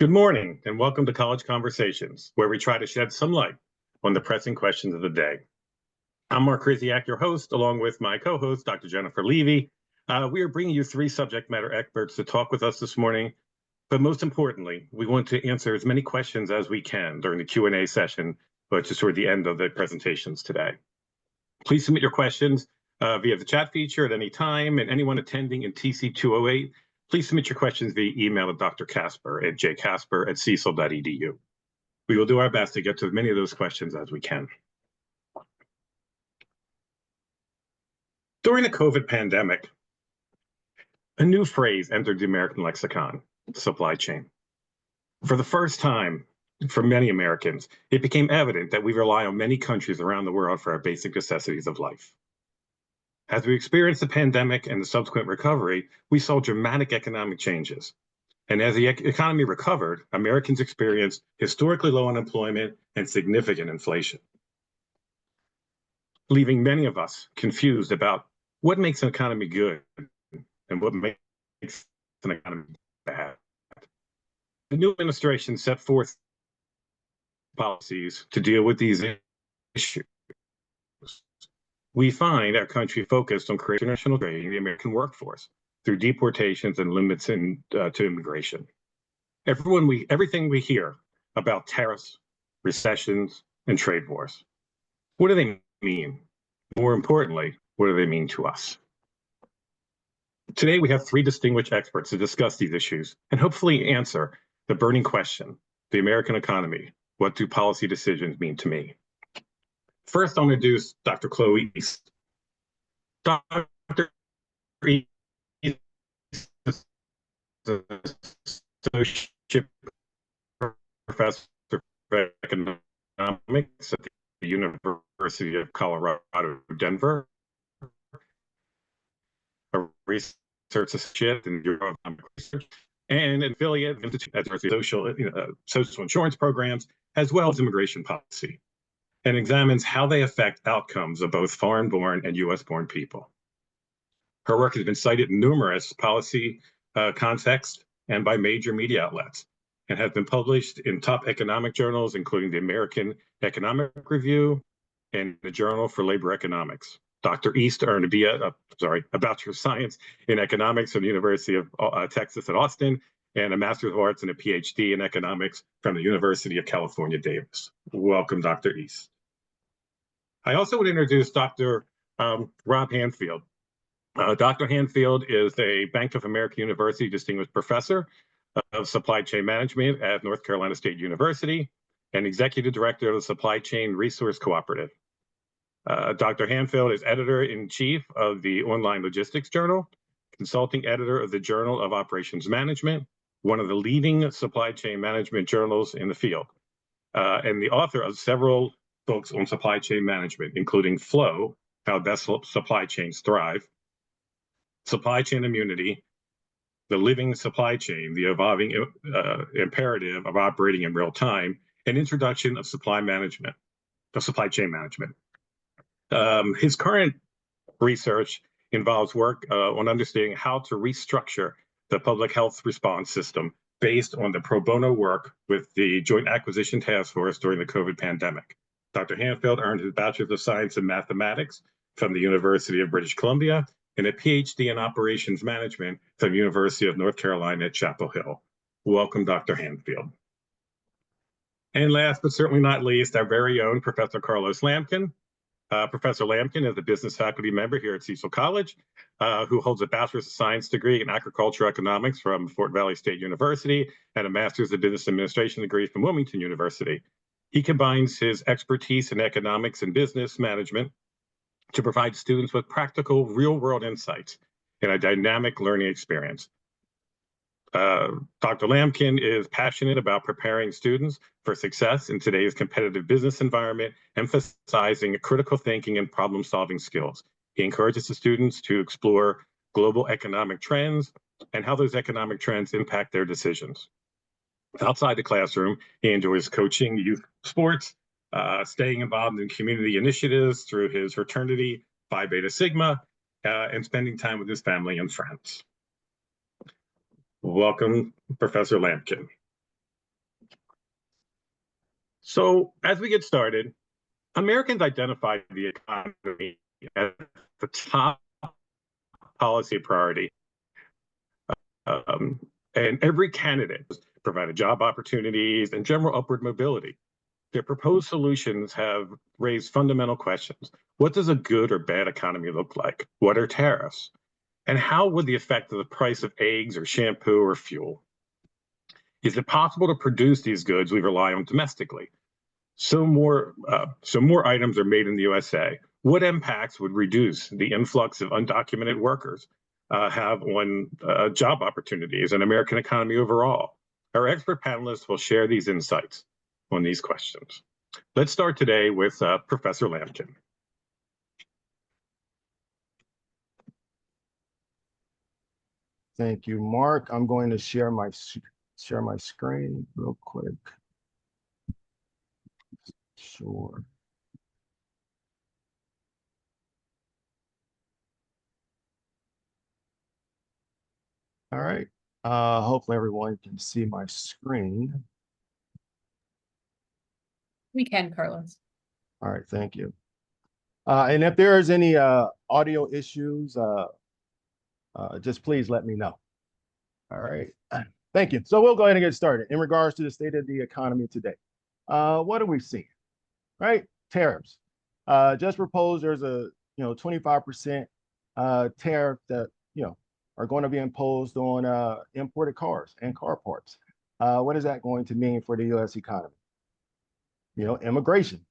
Good morning, and welcome to College Conversations, where we try to shed some light on the pressing questions of the day. I'm Mark Krysiak, your host, along with my co-host, Dr. Jennifer Levy. We are bringing you three subject matter experts to talk with us this morning, but most importantly, we want to answer as many questions as we can during the Q&A session, which is toward the end of the presentations today. Please submit your questions via the chat feature at any time, and anyone attending in TC 208, please submit your questions via email to Dr. Casper at jcasper@cecil.edu. We will do our best to get to as many of those questions as we can. During the COVID pandemic, a new phrase entered the American lexicon: supply chain. For the first time, for many Americans, it became evident that we rely on many countries around the world for our basic necessities of life. As we experienced the pandemic and the subsequent recovery, we saw dramatic economic changes. And as the economy recovered, Americans experienced historically low unemployment and significant inflation, leaving many of us confused about what makes an economy good and what makes an economy bad. The new administration set forth policies to deal with these issues. We find our country focused on creating international trade in the American workforce through deportations and limits to immigration. Everything we hear about tariffs, recessions, and trade wars, what do they mean? More importantly, what do they mean to us? Today, we have three distinguished experts to discuss these issues and hopefully answer the burning question: the American economy. What do policy decisions mean to me? First, I'll introduce Dr. Chloe East. Dr. East is Associate Professor of Economics at the University of Colorado, Denver, a research associate in the Bureau of Economic Research, and an affiliate of the Institute of Social Insurance Programs, as well as immigration policy, and examines how they affect outcomes of both foreign-born and U.S.-born people. Her work has been cited in numerous policy contexts and by major media outlets, and has been published in top economic journals, including the American Economic Review and the Journal for Labor Economics. Dr. East earned a Bachelor of Science in Economics from the University of Texas at Austin, and a Master's of Arts and a PhD in Economics from the University of California, Davis. Welcome, Dr. East. I also would introduce Dr. Rob Handfield. Dr. Handfield is a Bank of America University Distinguished Professor of Supply Chain Management at North Carolina State University and Executive Director of the Supply Chain Resource Cooperative. Dr. Handfield is Editor-in-Chief of the Online Logistics Journal, Consulting Editor of the Journal of Operations Management, one of the leading supply chain management journals in the field, and the author of several books on supply chain management, including Flow, How Best Supply Chains Thrive, Supply Chain Immunity, The Living Supply Chain, the Evolving Imperative of Operating in Real Time, and Introduction of Supply Chain Management. His current research involves work on understanding how to restructure the public health response system based on the pro bono work with the Joint Acquisition Task Force during the COVID pandemic. Dr. Handfield earned his Bachelor of Science in Mathematics from the University of British Columbia and a PhD in Operations Management from the University of North Carolina at Chapel Hill. Welcome, Dr. Handfield. And last but certainly not least, our very own Professor Carlos Lampkin. Professor Lampkin is a business faculty member here at Cecil College, who holds a Bachelor's of Science degree in Agricultural Economics from Fort Valley State University and a Master's of Business Administration degree from Wilmington University. He combines his expertise in economics and business management to provide students with practical, real-world insights in a dynamic learning experience. Dr. Lampkin is passionate about preparing students for success in today's competitive business environment, emphasizing critical thinking and problem-solving skills. He encourages the students to explore global economic trends and how those economic trends impact their decisions. Outside the classroom, he enjoys coaching youth sports, staying involved in community initiatives through his fraternity, Phi Beta Sigma, and spending time with his family and friends. Welcome, Professor Lampkin. So as we get started, Americans identify the economy as the top policy priority. Um, and every candidate provided job opportunities and general upward mobility. Their proposed solutions have raised fundamental questions. What does a good or bad economy look like? What are tariffs? And how would the effect of the price of eggs or shampoo or fuel? Is it possible to produce these goods we rely on domestically? So more items are made in the USA. What impacts would reduce the influx of undocumented workers have on job opportunities and American economy overall? Our expert panelists will share these insights on these questions. Let's start today with Professor Lamkin. Thank you, Mark. I'm going to share my screen real quick. Sure. All right. Hopefully everyone can see my screen. We can, Carlos. All right, thank you. And if there's any audio issues, just please let me know. All right, thank you. So we'll go ahead and get started. In regards to the state of the economy today, what are we seeing? Right, tariffs. Just proposed there's a 25% tariff that are going to be imposed on imported cars and car parts. What is that going to mean for the U.S. economy? Immigration,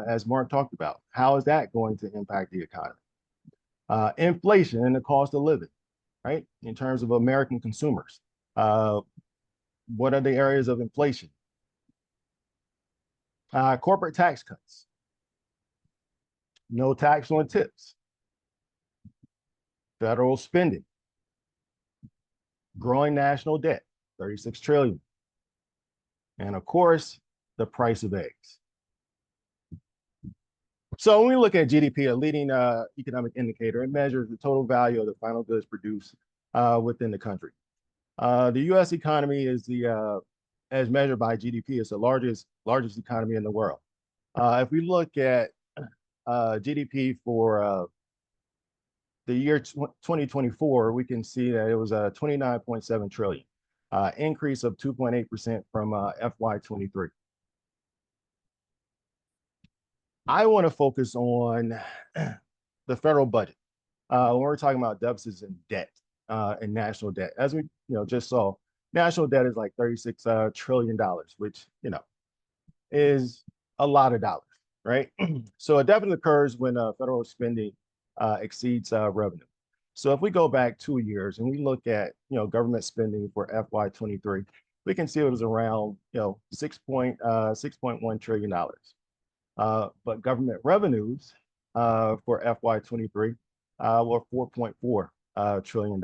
as Mark talked about. How is that going to impact the economy? Inflation and the cost of living, right? In terms of American consumers. What are the areas of inflation? Corporate tax cuts. No tax on tips. Federal spending. Growing national debt, 36 trillion. And of course, the price of eggs. So when we look at GDP, a leading economic indicator, it measures the total value of the final goods produced within the country. The U.S. economy is as measured by GDP, is the largest economy in the world. If we look at GDP for the year 2024, we can see that it was 29.7 trillion, increase of 2.8% from FY23. I want to focus on the federal budget when we're talking about deficits and debt and national debt. As we just saw, national debt is like $36 trillion, which is a lot of dollars, right? So it definitely occurs when federal spending exceeds revenue. So if we go back 2 years and we look at government spending for FY23, we can see it was around $6.1 trillion. But government revenues for FY23 were $4.4 trillion,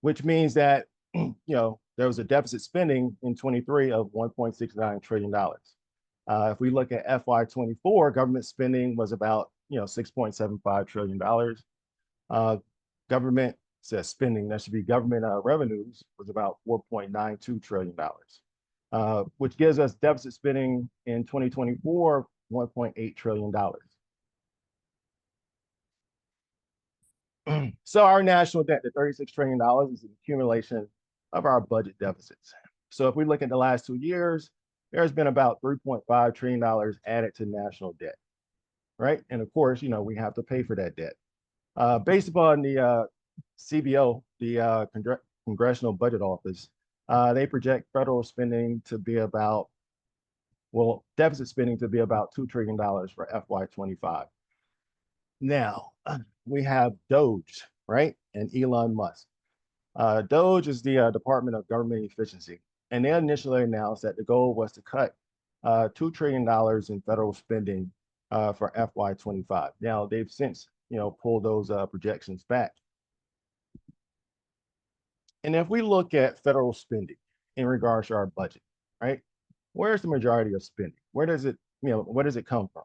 which means that there was a deficit spending in 23 of $1.69 trillion. If we look at FY24, government spending was about $6.75 trillion. Government says spending, that should be government revenues, was about $4.92 trillion, which gives us deficit spending in 2024 $1.8 trillion. So our national debt, the $36 trillion, is an accumulation of our budget deficits. So if we look at the last 2 years, there's been about $3.5 trillion added to national debt, right? And of course, we have to pay for that debt. Based upon the CBO, the Congressional Budget Office, they project federal spending to be about, deficit spending to be about $2 trillion for FY25. Now, we have DOGE, right? And Elon Musk. DOGE is the Department of Government Efficiency. And they initially announced that the goal was to cut $2 trillion in federal spending for FY25. Now, they've since, pulled those projections back. And if we look at federal spending in regards to our budget, right? Where's the majority of spending? Where does it come from?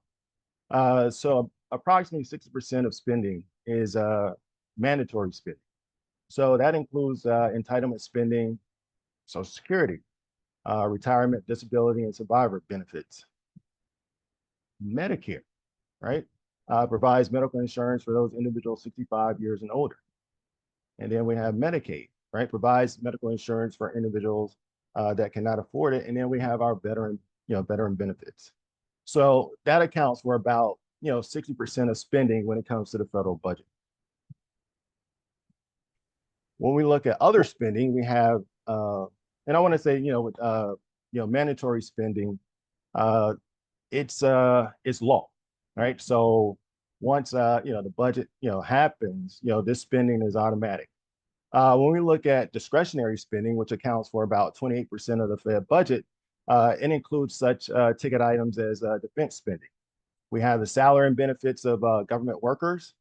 So approximately 60% of spending is mandatory spending. So that includes entitlement spending, Social Security, retirement, disability, and survivor benefits, Medicare, right? Provides medical insurance for those individuals 65 years and older. And then we have Medicaid, right? Provides medical insurance for individuals that cannot afford it. And then we have our veteran benefits. So that accounts for about 60% of spending when it comes to the federal budget. When we look at other spending, we have, and I want to say, with mandatory spending, it's law, right? So once the budget happens, this spending is automatic. When we look at discretionary spending, which accounts for about 28% of the Fed budget, it includes such ticket items as defense spending. We have the salary and benefits of government workers,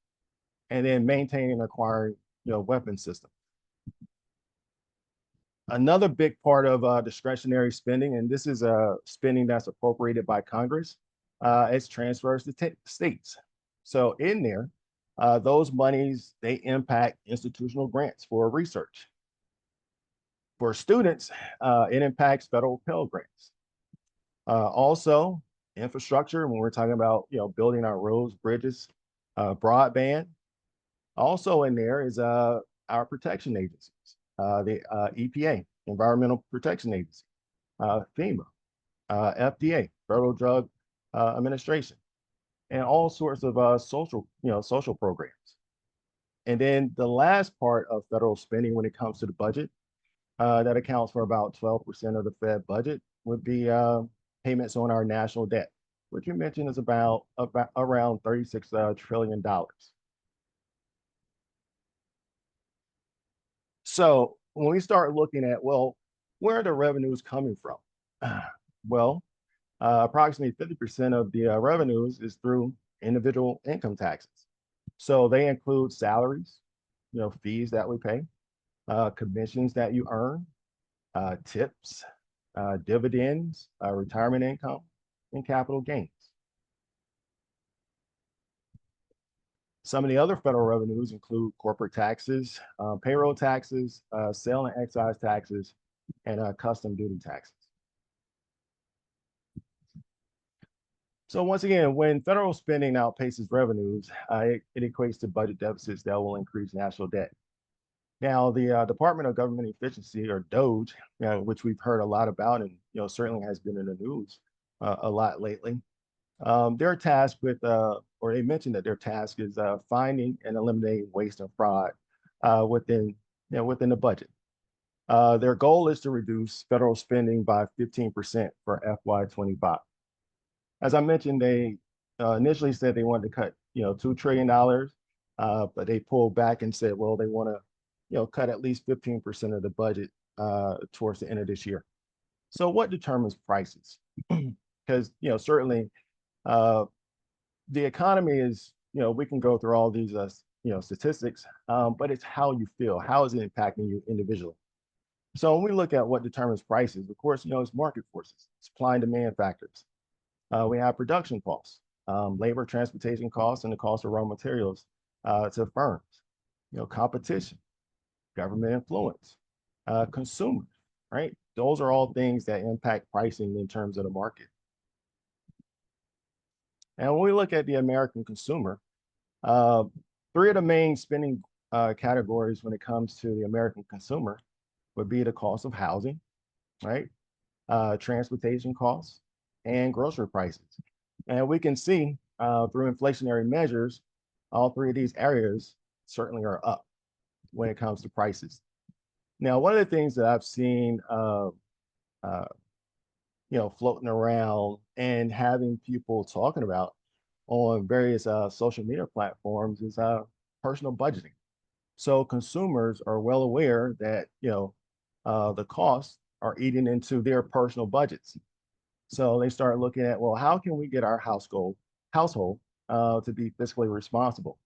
and then maintaining and acquiring weapon systems. Another big part of discretionary spending, and this is spending that's appropriated by Congress, is transfers to states. So in there, those monies, they impact institutional grants for research. For students, it impacts federal Pell Grants. Also, infrastructure, when we're talking about building our roads, bridges, broadband. Also in there is our protection agencies, the EPA, Environmental Protection Agency, FEMA, FDA, Federal Drug Administration, and all sorts of social programs. And then the last part of federal spending when it comes to the budget, that accounts for about 12% of the Fed budget, would be payments on our national debt, which you mentioned is about around $36 trillion. So when we start looking at, well, where are the revenues coming from? Well, approximately 50% of the revenues is through individual income taxes. So they include salaries, fees that we pay, commissions that you earn, tips, dividends, retirement income, and capital gains. Some of the other federal revenues include corporate taxes, payroll taxes, sale and excise taxes, and custom duty taxes. So once again, when federal spending outpaces revenues, it equates to budget deficits that will increase national debt. Now, the Department of Government Efficiency, or DOGE, which we've heard a lot about and certainly has been in the news a lot lately, they're tasked with, or they mentioned that their task is finding and eliminating waste and fraud within the budget. Their goal is to reduce federal spending by 15% for FY25. As I mentioned, they initially said they wanted to cut, $2 trillion, but they pulled back and said, well, they want to, cut at least 15% of the budget towards the end of this year. So what determines prices? Because, certainly the economy is, we can go through all these, statistics, but it's how you feel. How is it impacting you individually? So when we look at what determines prices, of course, it's market forces, supply and demand factors. We have production costs, labor, transportation costs, and the cost of raw materials to firms, competition, government influence, consumers, right? Those are all things that impact pricing in terms of the market. And when we look at the American consumer, three of the main spending categories when it comes to the American consumer would be the cost of housing, right? Transportation costs, and grocery prices. And we can see through inflationary measures, all three of these areas certainly are up when it comes to prices. Now, one of the things that I've seen, floating around and having people talking about on various social media platforms is personal budgeting. So consumers are well aware that, the costs are eating into their personal budgets. So they start looking at, well, how can we get our household to be fiscally responsible?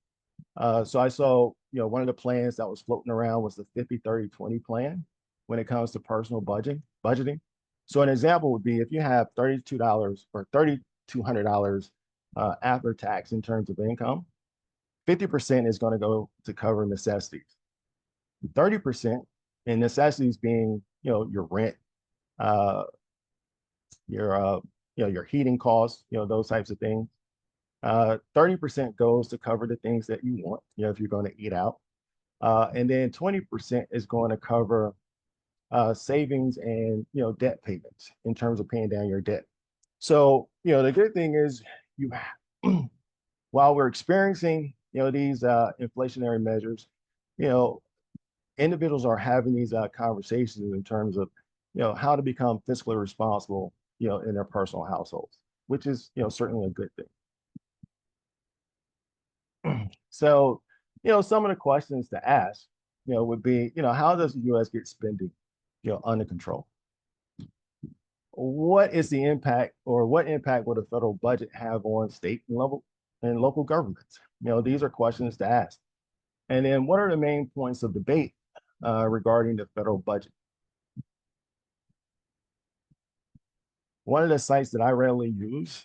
So I saw, one of the plans that was floating around was the 50-30-20 plan when it comes to personal budgeting. So an example would be if you have $32 or $3,200 after tax in terms of income, 50% is going to go to cover necessities. 30% in necessities being, your rent, your your heating costs, those types of things. 30% goes to cover the things that you want, if you're going to eat out. And then 20% is going to cover savings and, debt payments in terms of paying down your debt. So, the good thing is you, while we're experiencing, these inflationary measures, you know, individuals are having these conversations in terms of, how to become fiscally responsible, in their personal households, which is, certainly a good thing. So, some of the questions to ask, would be, how does the U.S. get spending, under control? What is the impact, or what impact will the federal budget have on state and local governments? These are questions to ask. And then what are the main points of debate regarding the federal budget? One of the sites that I rarely use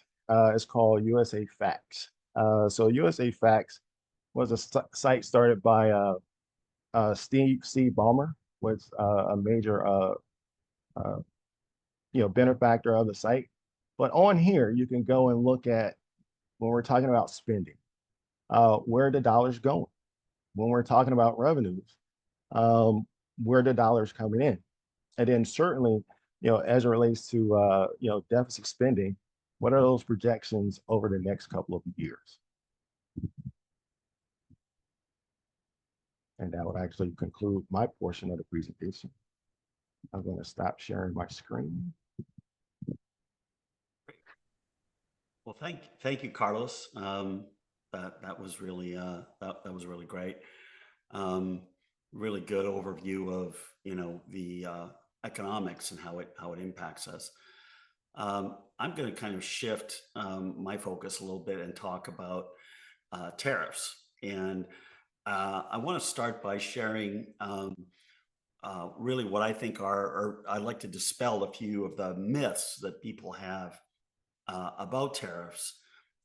is called USA Facts. So USA Facts was a site started by Steve C. Ballmer, was a major benefactor of the site. But on here, you can go and look at, when we're talking about spending, where the dollar's going. When we're talking about revenues, where the dollar's coming in. And then certainly, as it relates to, deficit spending, what are those projections over the next couple of years? And that would actually conclude my portion of the presentation. I'm going to stop sharing my screen. Well, thank you, Carlos. That was really that was really great. Really good overview of the economics and how it impacts us. I'm going to kind of shift my focus a little bit and talk about tariffs. And I want to start by sharing really what I think or I'd like to dispel a few of the myths that people have about tariffs,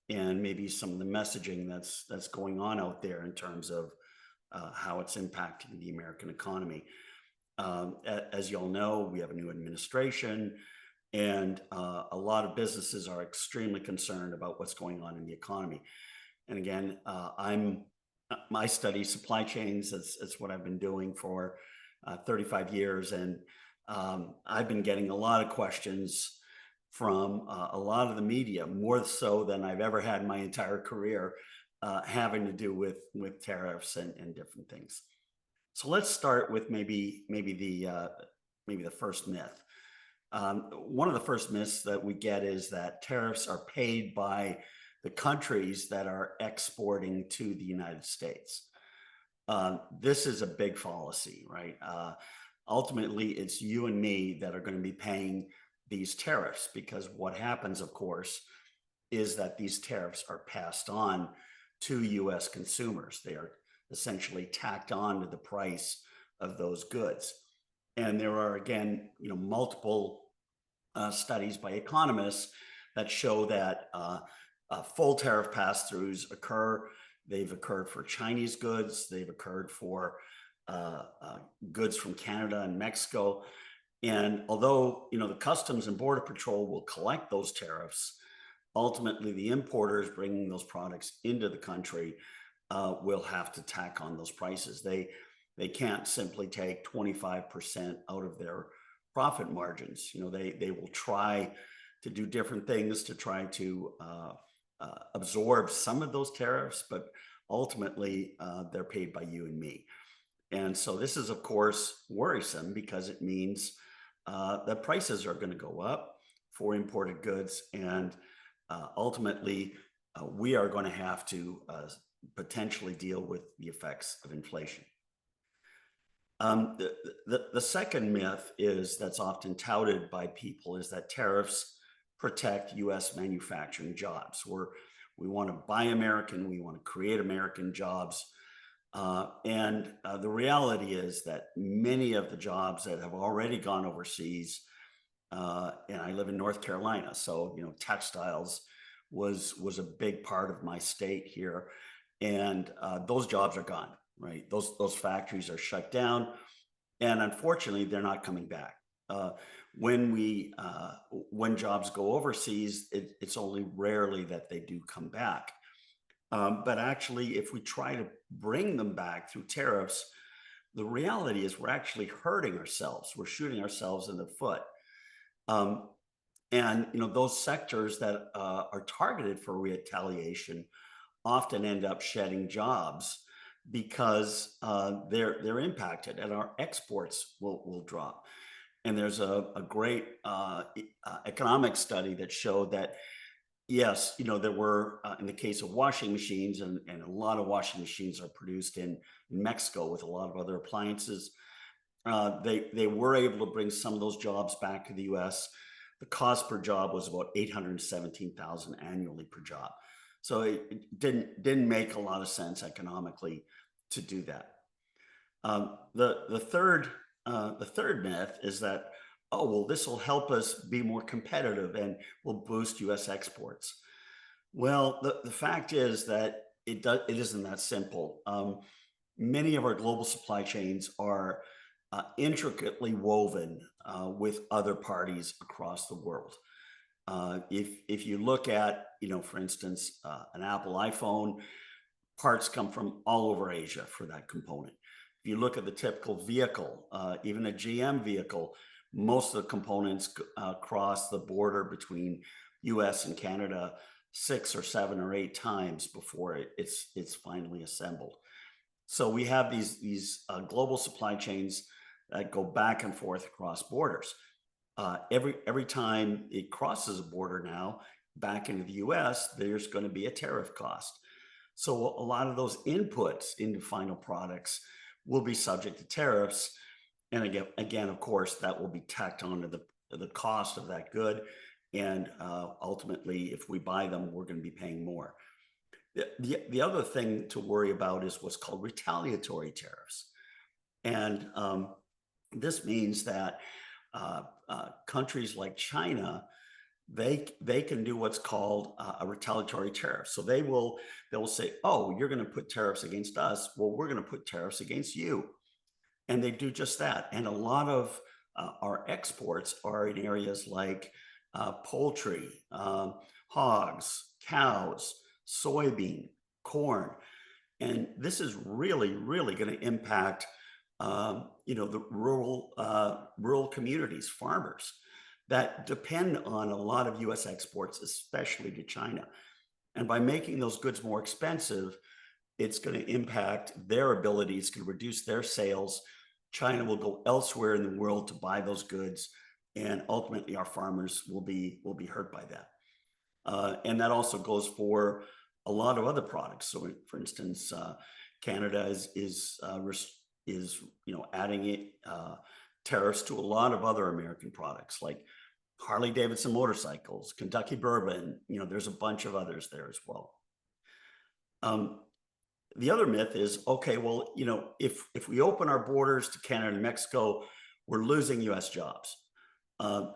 and maybe some of the messaging that's going on out there in terms of how it's impacting the American economy. As you all know, we have a new administration, and a lot of businesses are extremely concerned about what's going on in the economy. And again, I study supply chains. It's what I've been doing for 35 years, and I've been getting a lot of questions from a lot of the media, more so than I've ever had in my entire career, having to do with tariffs and different things. So let's start with maybe the first myth. One of the first myths that we get is that tariffs are paid by the countries that are exporting to the United States. This is a big fallacy, right? Ultimately, it's you and me that are going to be paying these tariffs, because what happens, of course, is that these tariffs are passed on to U.S. consumers. They are essentially tacked on to the price of those goods. And there are, again, multiple studies by economists that show that full tariff pass-throughs occur. They've occurred for Chinese goods. They've occurred for goods from Canada and Mexico. And although, the Customs and Border Patrol will collect those tariffs, ultimately the importers bringing those products into the country will have to tack on those prices. They can't simply take 25% out of their profit margins. They will try to do different things to try to absorb some of those tariffs, but ultimately they're paid by you and me. And so this is, of course, worrisome, because it means that prices are going to go up for imported goods, and ultimately we are going to have to potentially deal with the effects of inflation. The second myth that's often touted by people is that tariffs protect U.S. manufacturing jobs. We want to buy American, we want to create American jobs. And the reality is that many of the jobs that have already gone overseas, and I live in North Carolina, so textiles was a big part of my state here, and those jobs are gone, right? Those factories are shut down, and unfortunately, they're not coming back. When jobs go overseas, it's only rarely that they do come back. But actually, if we try to bring them back through tariffs, the reality is we're actually hurting ourselves. We're shooting ourselves in the foot. Um, and those sectors that are targeted for retaliation often end up shedding jobs because they're impacted, and our exports will drop. And there's a great economic study that showed that yes, there were in the case of washing machines, and a lot of washing machines are produced in Mexico with a lot of other appliances. They were able to bring some of those jobs back to the U.S. The cost per job was about 817,000 annually per job. So it didn't make a lot of sense economically to do that. The third myth is that, oh well, this will help us be more competitive and will boost U.S. exports. Well, the fact is that it isn't that simple. Many of our global supply chains are intricately woven with other parties across the world. If you look at, for instance, an Apple iPhone, parts come from all over Asia for that component. If you look at the typical vehicle, even a GM vehicle, most of the components cross the border between US and Canada 6 or 7 or 8 times before it's finally assembled. So we have these global supply chains that go back and forth across borders. Every time it crosses a border now back into the US, there's going to be a tariff cost. So a lot of those inputs into final products will be subject to tariffs. And again, of course, that will be tacked onto the cost of that good. And ultimately, if we buy them, we're going to be paying more. The other thing to worry about is what's called retaliatory tariffs. And this means that countries like China, they can do what's called a retaliatory tariff. So they will say, oh, you're going to put tariffs against us. Well, we're going to put tariffs against you. And they do just that. And a lot of our exports are in areas like poultry, hogs, cows, soybean, corn. And this is really, really going to impact the rural communities, farmers that depend on a lot of US exports, especially to China. And by making those goods more expensive, it's going to impact their ability. It's going to reduce their sales. China will go elsewhere in the world to buy those goods, and ultimately our farmers will be hurt by that. And that also goes for a lot of other products. So, for instance, Canada is adding tariffs to a lot of other American products like Harley Davidson motorcycles, Kentucky bourbon. There's a bunch of others there as well. The other myth is, okay, well, if we open our borders to Canada and Mexico, we're losing US jobs.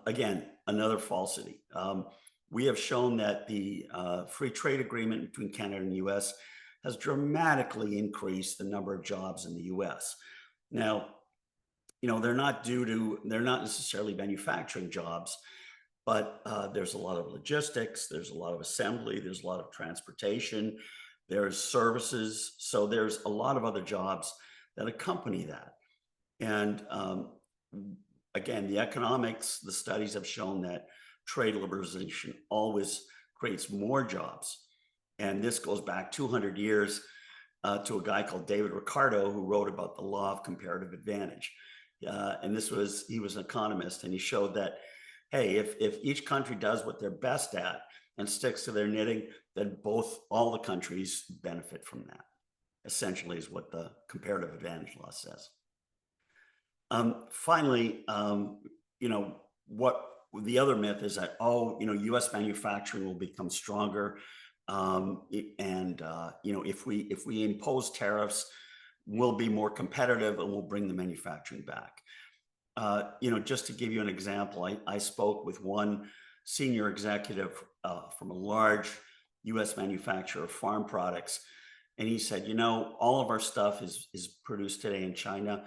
Again, another falsity. We have shown that the free trade agreement between Canada and the US has dramatically increased the number of jobs in the US. Now, they're not necessarily manufacturing jobs, but there's a lot of logistics, there's a lot of assembly, there's a lot of transportation, there's services. So there's a lot of other jobs that accompany that. And again, the economics, the studies have shown that trade liberalization always creates more jobs. And this goes back 200 years to a guy called David Ricardo, who wrote about the law of comparative advantage. And he was an economist, and he showed that, hey, if each country does what they're best at and sticks to their knitting, then all the countries benefit from that. Essentially is what the comparative advantage law says. Finally, what the other myth is that, US manufacturing will become stronger. If we impose tariffs, we'll be more competitive and we'll bring the manufacturing back. Just to give you an example, I spoke with one senior executive from a large US manufacturer of farm products. And he said, all of our stuff is produced today in China.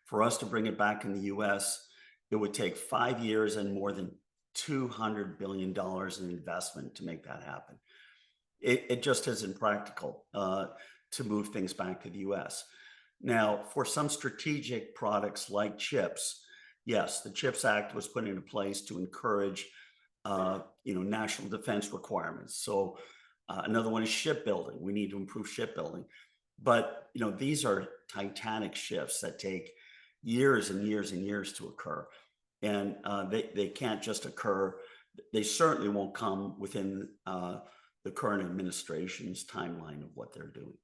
For us to bring it back in the US, it would take 5 years and more than $200 billion in investment to make that happen. It just isn't practical to move things back to the US. Now, for some strategic products like chips, yes, the CHIPS Act was put into place to encourage national defense requirements. So another one is shipbuilding. We need to improve shipbuilding. But these are titanic shifts that take years and years and years to occur. And they can't just occur. They certainly won't come within the current administration's timeline of what they're doing.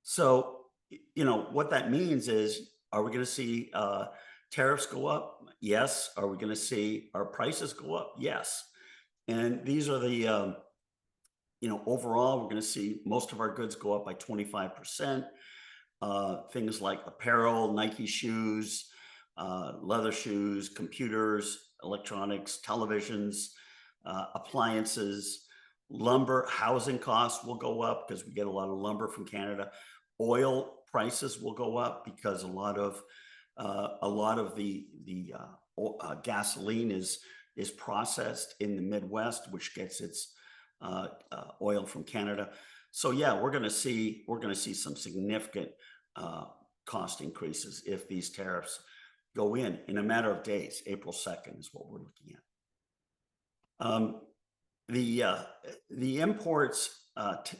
So, what that means is, are we going to see tariffs go up? Yes. Are we going to see our prices go up? Yes. And these are the, overall, we're going to see most of our goods go up by 25%. Things like apparel, Nike shoes, leather shoes, computers, electronics, televisions, appliances, lumber, housing costs will go up because we get a lot of lumber from Canada. Oil prices will go up because a lot of the gasoline is processed in the Midwest, which gets its oil from Canada. So yeah, we're going to see some significant cost increases if these tariffs go in a matter of days. April 2nd is what we're looking at. The imports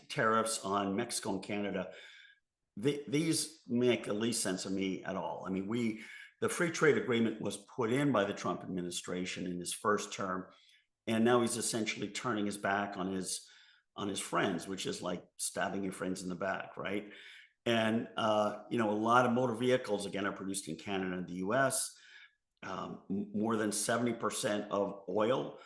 tariffs on Mexico and Canada, these make the least sense of me at all. I mean, the free trade agreement was put in by the Trump administration in his first term, and now he's essentially turning his back on his friends, which is like stabbing your friends in the back, right? And a lot of motor vehicles again are produced in Canada and the U.S. More than 70% of oil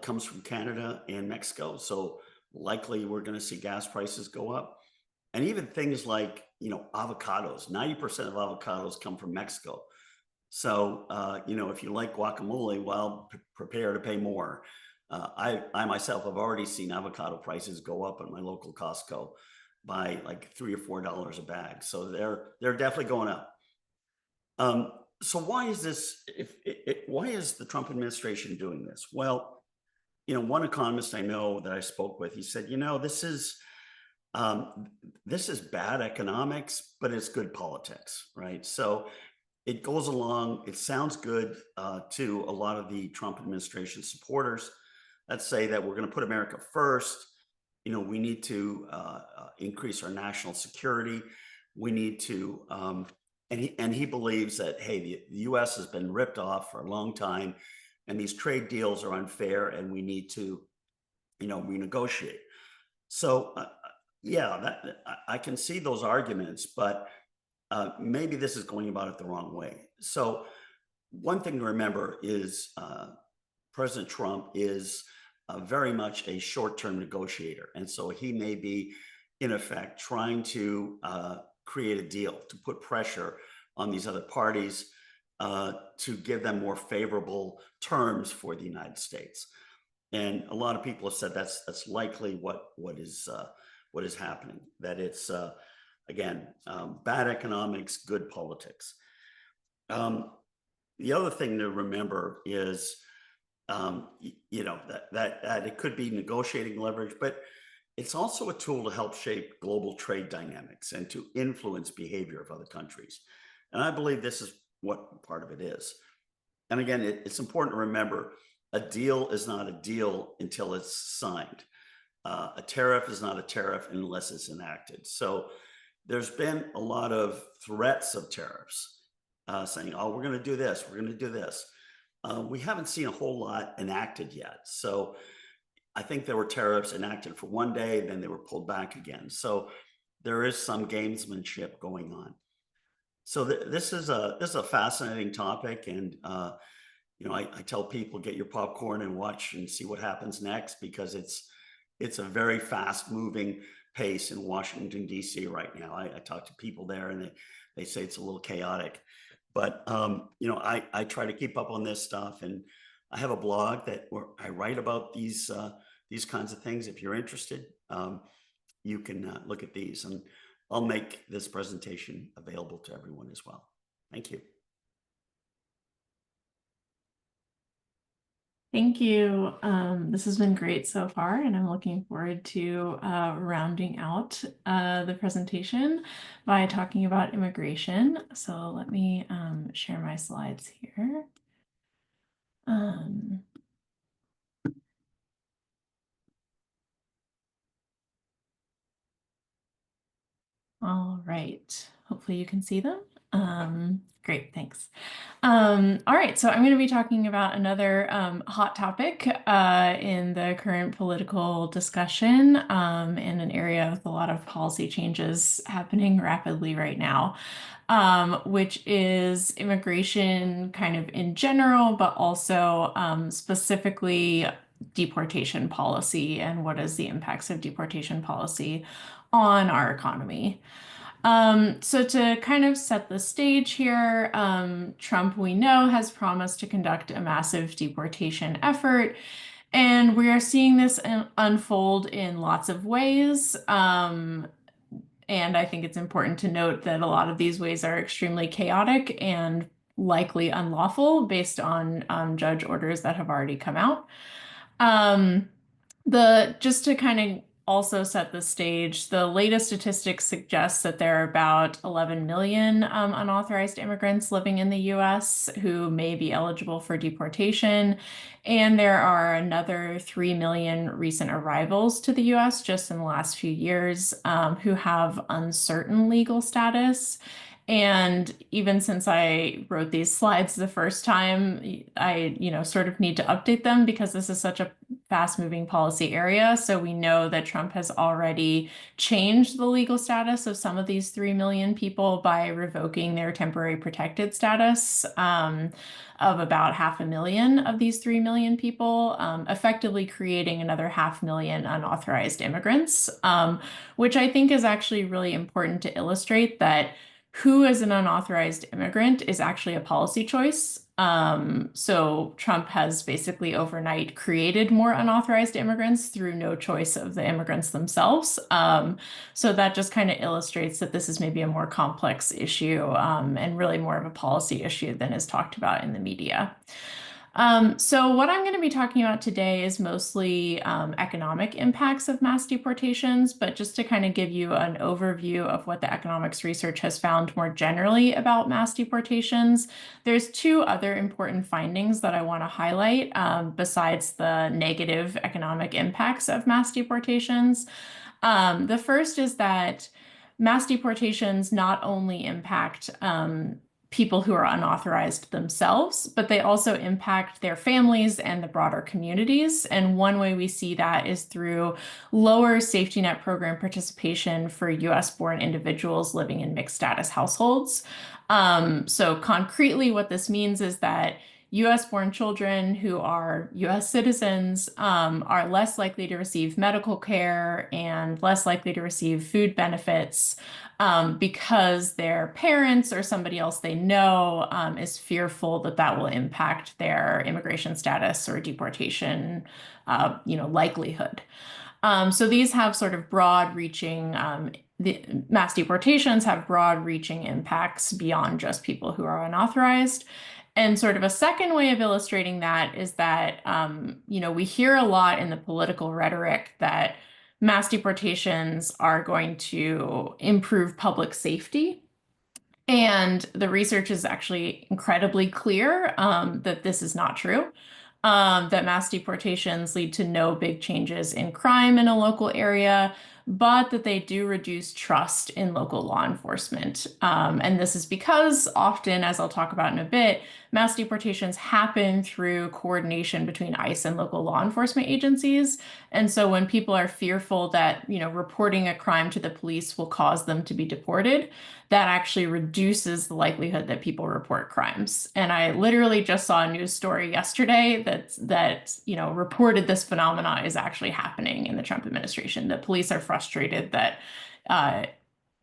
comes from Canada and Mexico. So likely we're going to see gas prices go up. And even things like, avocados, 90% of avocados come from Mexico. So, if you like guacamole, well, prepare to pay more. I myself have already seen avocado prices go up at my local Costco by like $3 or $4 a bag. So they're definitely going up. So why is this? Why is the Trump administration doing this? Well, one economist I know that I spoke with, he said, this is bad economics, but it's good politics, right? So it goes along. It sounds good to a lot of the Trump administration supporters that say that we're going to put America first. We need to increase our national security. We need to, and he believes that, hey, the U.S. has been ripped off for a long time, and these trade deals are unfair, and we need to, renegotiate. So, I can see those arguments, but maybe this is going about it the wrong way. So, one thing to remember is President Trump is very much a short-term negotiator. And so he may be, in effect, trying to create a deal, to put pressure on these other parties to give them more favorable terms for the United States. And a lot of people have said that's likely what is happening, that it's, again, bad economics, good politics. The other thing to remember is, that it could be negotiating leverage, but it's also a tool to help shape global trade dynamics and to influence behavior of other countries. And I believe this is what part of it is. And again, it's important to remember, a deal is not a deal until it's signed. A tariff is not a tariff unless it's enacted. So there's been a lot of threats of tariffs saying, oh, we're going to do this, we're going to do this. We haven't seen a whole lot enacted yet. So I think there were tariffs enacted for one day, then they were pulled back again. So there is some gamesmanship going on. So this is a fascinating topic, and I tell people, get your popcorn and watch and see what happens next, because it's a very fast moving pace in Washington, D.C. right now. I talk to people there, and they say it's a little chaotic. But, I try to keep up on this stuff, and I have a blog where I write about these kinds of things. If you're interested, you can look at these, and I'll make this presentation available to everyone as well. Thank you. Thank you. This has been great so far, and I'm looking forward to rounding out the presentation by talking about immigration. So let me share my slides here. All right. Hopefully you can see them. Great, thanks. All right, so I'm going to be talking about another hot topic in the current political discussion in an area with a lot of policy changes happening rapidly right now, which is immigration kind of in general, but also specifically deportation policy and what is the impacts of deportation policy on our economy. So to kind of set the stage here, Trump, we know, has promised to conduct a massive deportation effort, and we are seeing this unfold in lots of ways. And I think it's important to note that a lot of these ways are extremely chaotic and likely unlawful based on judge orders that have already come out. Just to kind of also set the stage, the latest statistics suggest that there are about 11 million unauthorized immigrants living in the US who may be eligible for deportation. And there are another 3 million recent arrivals to the US just in the last few years who have uncertain legal status. And even since I wrote these slides the first time, I, sort of need to update them because this is such a fast-moving policy area. So we know that Trump has already changed the legal status of some of these 3 million people by revoking their temporary protected status of about 500,000 of these 3 million people, effectively creating another 500,000 unauthorized immigrants, which I think is actually really important to illustrate that who is an unauthorized immigrant is actually a policy choice. So Trump has basically overnight created more unauthorized immigrants through no choice of the immigrants themselves. So that just kind of illustrates that this is maybe a more complex issue and really more of a policy issue than is talked about in the media. So what I'm going to be talking about today is mostly economic impacts of mass deportations, but just to kind of give you an overview of what the economics research has found more generally about mass deportations, there's two other important findings that I want to highlight besides the negative economic impacts of mass deportations. The first is that mass deportations not only impact people who are unauthorized themselves, but they also impact their families and the broader communities. And one way we see that is through lower safety net program participation for US-born individuals living in mixed status households. So concretely, what this means is that US-born children who are US citizens are less likely to receive medical care and less likely to receive food benefits because their parents or somebody else they know is fearful that that will impact their immigration status or deportation, likelihood. So these have sort of broad-reaching, the mass deportations have broad-reaching impacts beyond just people who are unauthorized. And sort of a second way of illustrating that is that, we hear a lot in the political rhetoric that mass deportations are going to improve public safety. And the research is actually incredibly clear that this is not true. That mass deportations lead to no big changes in crime in a local area, but that they do reduce trust in local law enforcement. And this is because often, as I'll talk about in a bit, mass deportations happen through coordination between ICE and local law enforcement agencies. And so when people are fearful that, reporting a crime to the police will cause them to be deported, that actually reduces the likelihood that people report crimes. And I literally just saw a news story yesterday that reported this phenomena is actually happening in the Trump administration. The police are frustrated that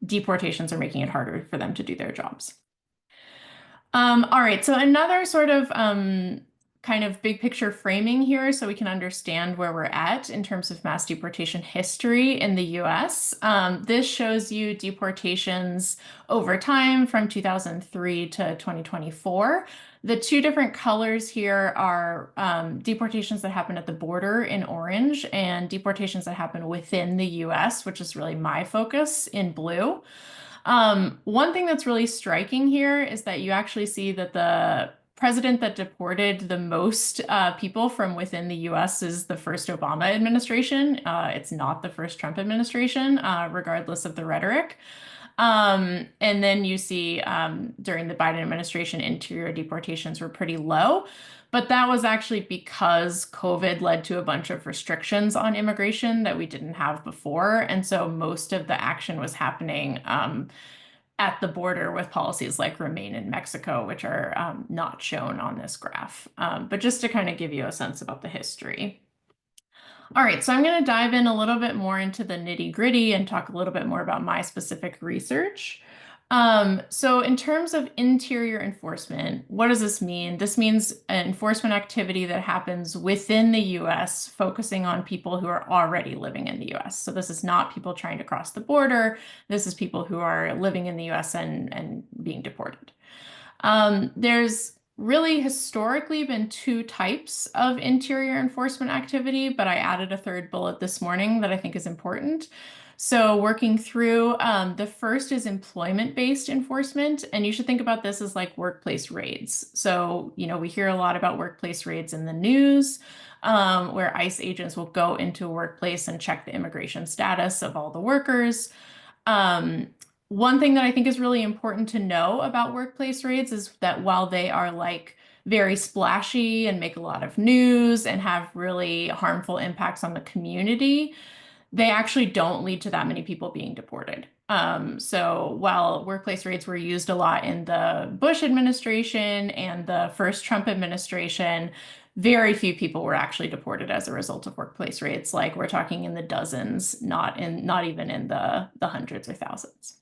deportations are making it harder for them to do their jobs. All right, so another sort of kind of big picture framing here so we can understand where we're at in terms of mass deportation history in the US. This shows you deportations over time from 2003 to 2024. The two different colors here are deportations that happen at the border in orange and deportations that happen within the US, which is really my focus in blue. One thing that's really striking here is that you actually see that the president that deported the most people from within the US is the first Obama administration. It's not the first Trump administration, regardless of the rhetoric. And then you see during the Biden administration, interior deportations were pretty low. But that was actually because COVID led to a bunch of restrictions on immigration that we didn't have before. And so most of the action was happening at the border with policies like Remain in Mexico, which are not shown on this graph. But just to kind of give you a sense about the history. All right, so I'm going to dive in a little bit more into the nitty-gritty and talk a little bit more about my specific research. So in terms of interior enforcement, what does this mean? This means an enforcement activity that happens within the US, focusing on people who are already living in the US. So this is not people trying to cross the border. This is people who are living in the US and being deported. There's really historically been two types of interior enforcement activity, but I added a third bullet this morning that I think is important. So working through, the first is employment-based enforcement, and you should think about this as like workplace raids. So, we hear a lot about workplace raids in the news, where ICE agents will go into a workplace and check the immigration status of all the workers. One thing that I think is really important to know about workplace raids is that while they are like very splashy and make a lot of news and have really harmful impacts on the community, they actually don't lead to that many people being deported. So while workplace raids were used a lot in the Bush administration and the first Trump administration, very few people were actually deported as a result of workplace raids. Like we're talking in the dozens, not even in the hundreds or thousands.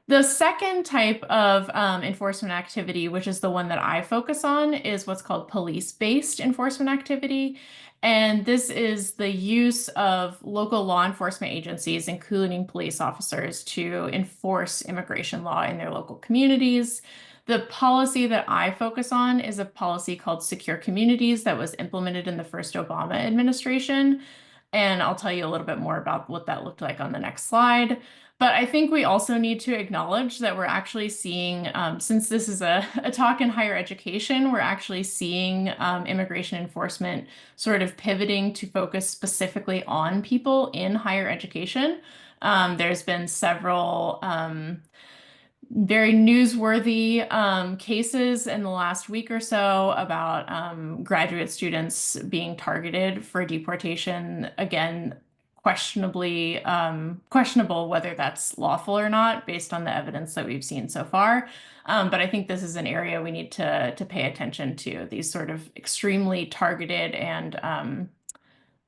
The second type of enforcement activity, which is the one that I focus on, is what's called police-based enforcement activity. And this is the use of local law enforcement agencies, including police officers, to enforce immigration law in their local communities. The policy that I focus on is a policy called Secure Communities that was implemented in the first Obama administration. And I'll tell you a little bit more about what that looked like on the next slide. But I think we also need to acknowledge that we're actually seeing, since this is a talk in higher education, we're actually seeing immigration enforcement sort of pivoting to focus specifically on people in higher education. There's been several very newsworthy cases in the last week or so about graduate students being targeted for deportation. Again, questionable whether that's lawful or not based on the evidence that we've seen so far. But I think this is an area we need to pay attention to, these sort of extremely targeted and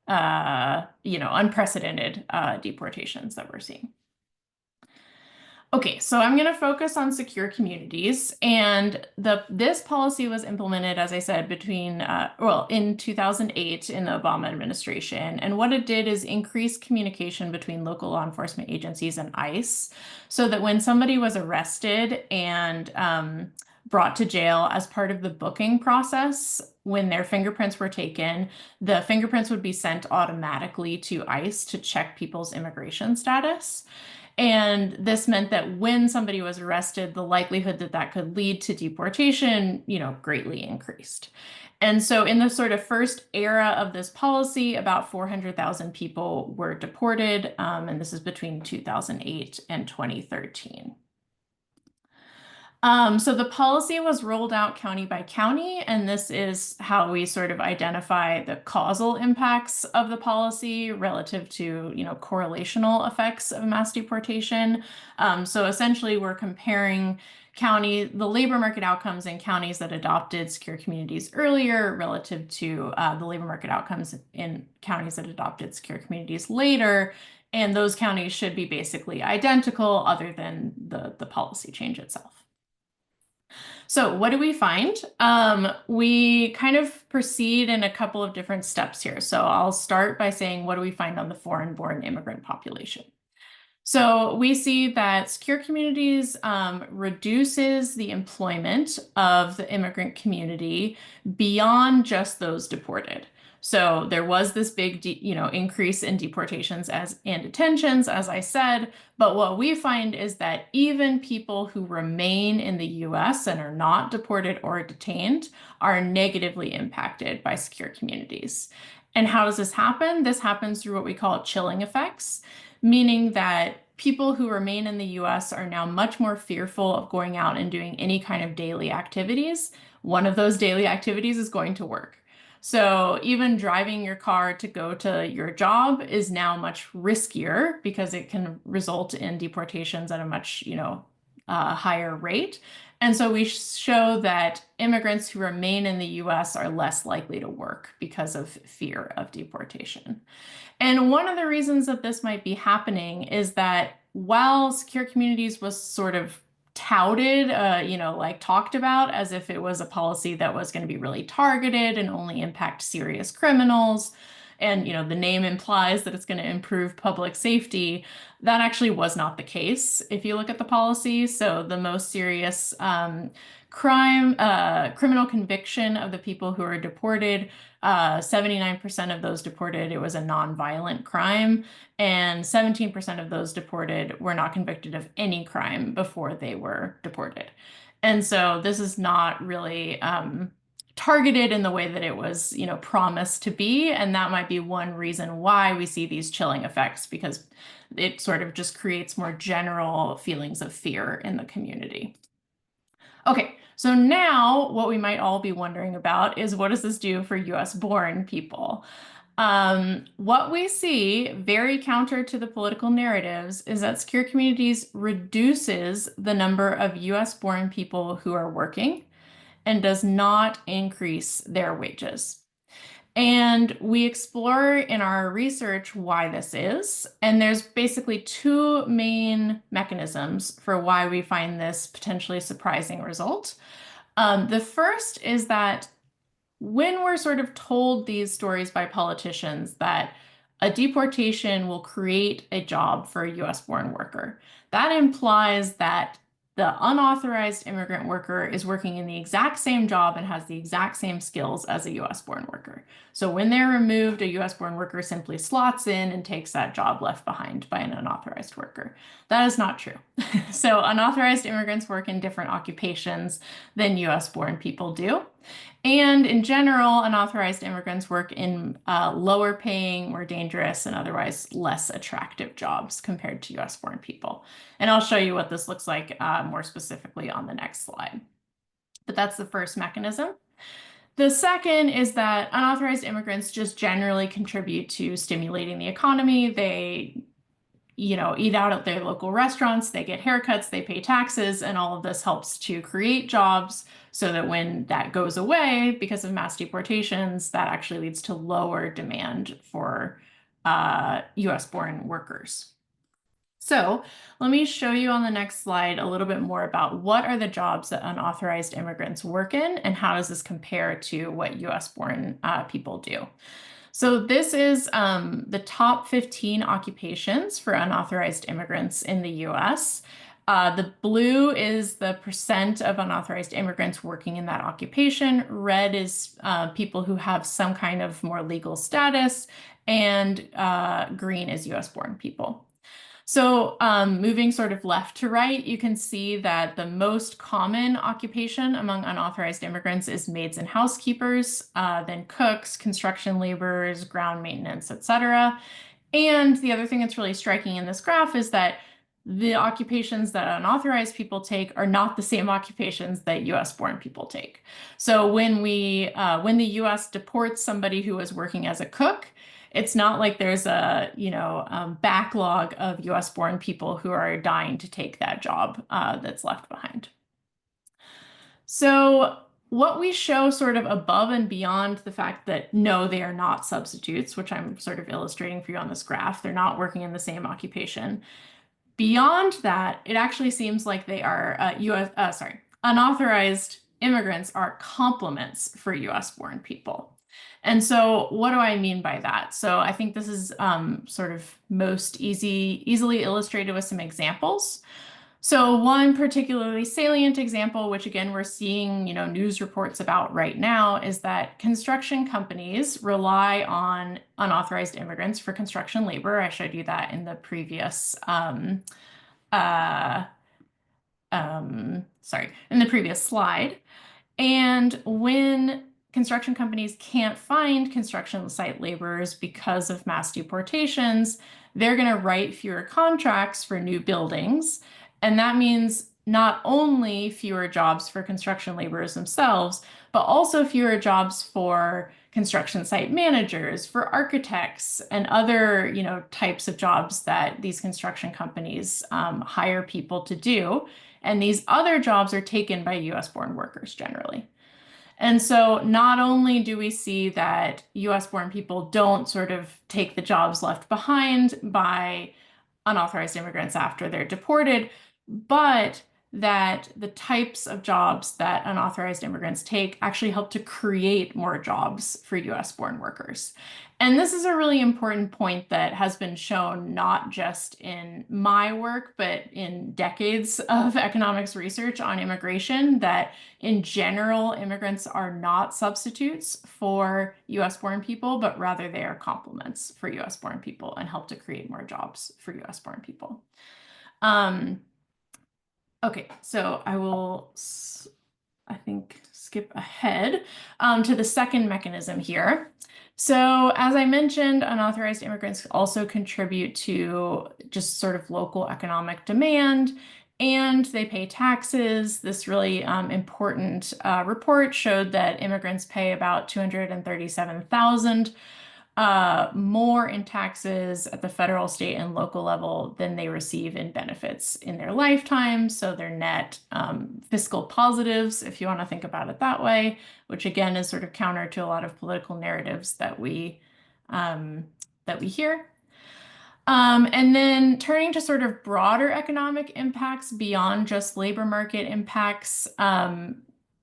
unprecedented deportations that we're seeing. Okay, so I'm going to focus on secure communities, and this policy was implemented, as I said, in 2008 in the Obama administration. And what it did is increase communication between local law enforcement agencies and ICE, so that when somebody was arrested and brought to jail as part of the booking process, when their fingerprints were taken, the fingerprints would be sent automatically to ICE to check people's immigration status. And this meant that when somebody was arrested, the likelihood that that could lead to deportation, greatly increased. And so in the sort of first era of this policy, about 400,000 people were deported, and this is between 2008 and 2013. So the policy was rolled out county by county, and this is how we sort of identify the causal impacts of the policy relative to, correlational effects of mass deportation. So essentially we're comparing the labor market outcomes in counties that adopted secure communities earlier relative to the labor market outcomes in counties that adopted secure communities later. And those counties should be basically identical other than the policy change itself. So what do we find? We kind of proceed in a couple of different steps here. So I'll start by saying, what do we find on the foreign-born immigrant population? So we see that secure communities reduces the employment of the immigrant community beyond just those deported. So there was this big, increase in deportations and detentions, as I said. But what we find is that even people who remain in the U.S. and are not deported or detained are negatively impacted by secure communities. And how does this happen? This happens through what we call chilling effects, meaning that people who remain in the US are now much more fearful of going out and doing any kind of daily activities. One of those daily activities is going to work. So even driving your car to go to your job is now much riskier because it can result in deportations at a much, higher rate. And so we show that immigrants who remain in the US are less likely to work because of fear of deportation. And one of the reasons that this might be happening is that while secure communities was sort of touted, talked about as if it was a policy that was going to be really targeted and only impact serious criminals, and the name implies that it's going to improve public safety, that actually was not the case if you look at the policy. So the most serious criminal conviction of the people who are deported, 79% of those deported, it was a nonviolent crime, and 17% of those deported were not convicted of any crime before they were deported. And so this is not really targeted in the way that it was, promised to be. And that might be one reason why we see these chilling effects, because it sort of just creates more general feelings of fear in the community. Okay, so now what we might all be wondering about is, what does this do for US-born people? What we see, very counter to the political narratives, is that secure communities reduces the number of US-born people who are working and does not increase their wages. And we explore in our research why this is. And there's basically two main mechanisms for why we find this potentially surprising result. The first is that when we're sort of told these stories by politicians that a deportation will create a job for a US-born worker, that implies that the unauthorized immigrant worker is working in the exact same job and has the exact same skills as a US-born worker. So when they're removed, a US-born worker simply slots in and takes that job left behind by an unauthorized worker. That is not true. So unauthorized immigrants work in different occupations than US-born people do. And in general, unauthorized immigrants work in lower paying, more dangerous, and otherwise less attractive jobs compared to US-born people. And I'll show you what this looks like more specifically on the next slide. But that's the first mechanism. The second is that unauthorized immigrants just generally contribute to stimulating the economy. They eat out at their local restaurants, they get haircuts, they pay taxes, and all of this helps to create jobs so that when that goes away because of mass deportations, that actually leads to lower demand for US-born workers. So let me show you on the next slide a little bit more about what are the jobs that unauthorized immigrants work in and how does this compare to what US-born people do. So this is the top 15 occupations for unauthorized immigrants in the US. The blue is the percent of unauthorized immigrants working in that occupation. Red is people who have some kind of more legal status, and green is US-born people. So moving sort of left to right, you can see that the most common occupation among unauthorized immigrants is maids and housekeepers, then cooks, construction laborers, ground maintenance, etc. And the other thing that's really striking in this graph is that the occupations that unauthorized people take are not the same occupations that US-born people take. So when the US deports somebody who is working as a cook, it's not like there's a backlog of US-born people who are dying to take that job that's left behind. So what we show sort of above and beyond the fact that no, they are not substitutes, which I'm sort of illustrating for you on this graph, they're not working in the same occupation. Beyond that, it actually seems like they are unauthorized immigrants are complements for US-born people. And so what do I mean by that? So I think this is sort of most easily illustrated with some examples. So one particularly salient example, which again, we're seeing, news reports about right now, is that construction companies rely on unauthorized immigrants for construction labor. I showed you that in the previous, in the previous slide. And when construction companies can't find construction site laborers because of mass deportations, they're going to write fewer contracts for new buildings. And that means not only fewer jobs for construction laborers themselves, but also fewer jobs for construction site managers, for architects, and other, types of jobs that these construction companies hire people to do. And these other jobs are taken by US-born workers generally. And so not only do we see that US-born people don't sort of take the jobs left behind by unauthorized immigrants after they're deported, but that the types of jobs that unauthorized immigrants take actually help to create more jobs for US-born workers. And this is a really important point that has been shown not just in my work, but in decades of economics research on immigration, that in general, immigrants are not substitutes for US-born people, but rather they are complements for US-born people and help to create more jobs for US-born people. Okay, so I will, I think, skip ahead to the second mechanism here. So as I mentioned, unauthorized immigrants also contribute to just sort of local economic demand, and they pay taxes. This really important report showed that immigrants pay about $237,000 more in taxes at the federal, state, and local level than they receive in benefits in their lifetime. So they're net fiscal positives, if you want to think about it that way, which again is sort of counter to a lot of political narratives that we hear. And then turning to sort of broader economic impacts beyond just labor market impacts,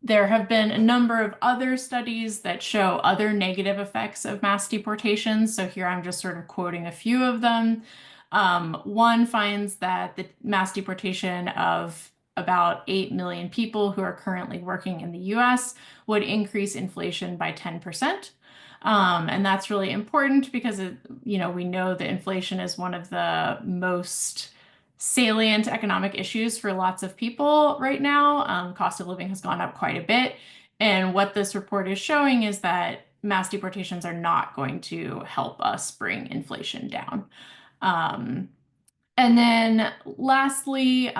there have been a number of other studies that show other negative effects of mass deportations. So here I'm just sort of quoting a few of them. One finds that the mass deportation of about 8 million people who are currently working in the US would increase inflation by 10%. And that's really important because, we know that inflation is one of the most salient economic issues for lots of people right now. Cost of living has gone up quite a bit. And what this report is showing is that mass deportations are not going to help us bring inflation down. And then lastly,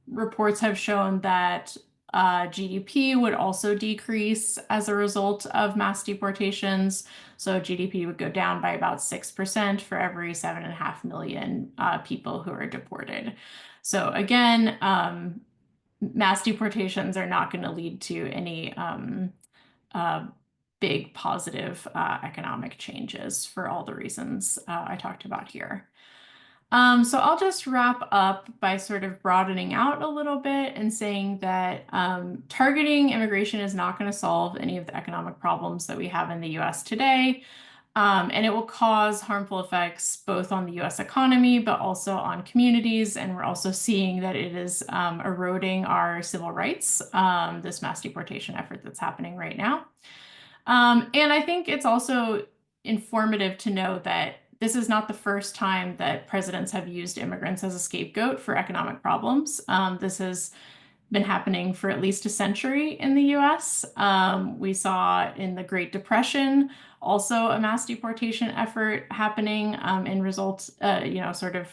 reports have shown that GDP would also decrease as a result of mass deportations. So GDP would go down by about 6% for every 7.5 million people who are deported. So again, mass deportations are not going to lead to any big positive economic changes for all the reasons I talked about here. So I'll just wrap up by sort of broadening out a little bit and saying that targeting immigration is not going to solve any of the economic problems that we have in the US today. And it will cause harmful effects both on the US economy, but also on communities. And we're also seeing that it is eroding our civil rights, this mass deportation effort that's happening right now. And I think it's also informative to know that this is not the first time that presidents have used immigrants as a scapegoat for economic problems. This has been happening for at least a century in the US. We saw in the Great Depression also a mass deportation effort happening in results, and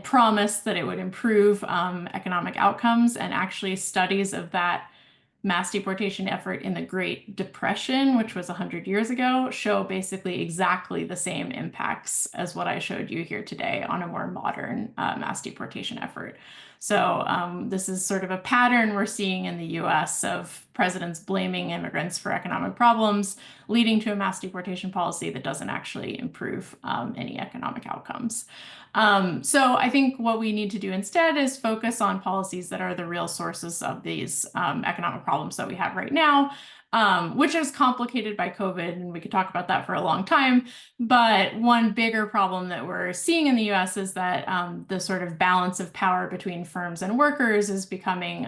promise that it would improve economic outcomes. And actually studies of that mass deportation effort in the Great Depression, which was 100 years ago, show basically exactly the same impacts as what I showed you here today on a more modern mass deportation effort. So this is sort of a pattern we're seeing in the US of presidents blaming immigrants for economic problems, leading to a mass deportation policy that doesn't actually improve any economic outcomes. So I think what we need to do instead is focus on policies that are the real sources of these economic problems that we have right now, which is complicated by COVID, and we could talk about that for a long time. But one bigger problem that we're seeing in the US is that the sort of balance of power between firms and workers is becoming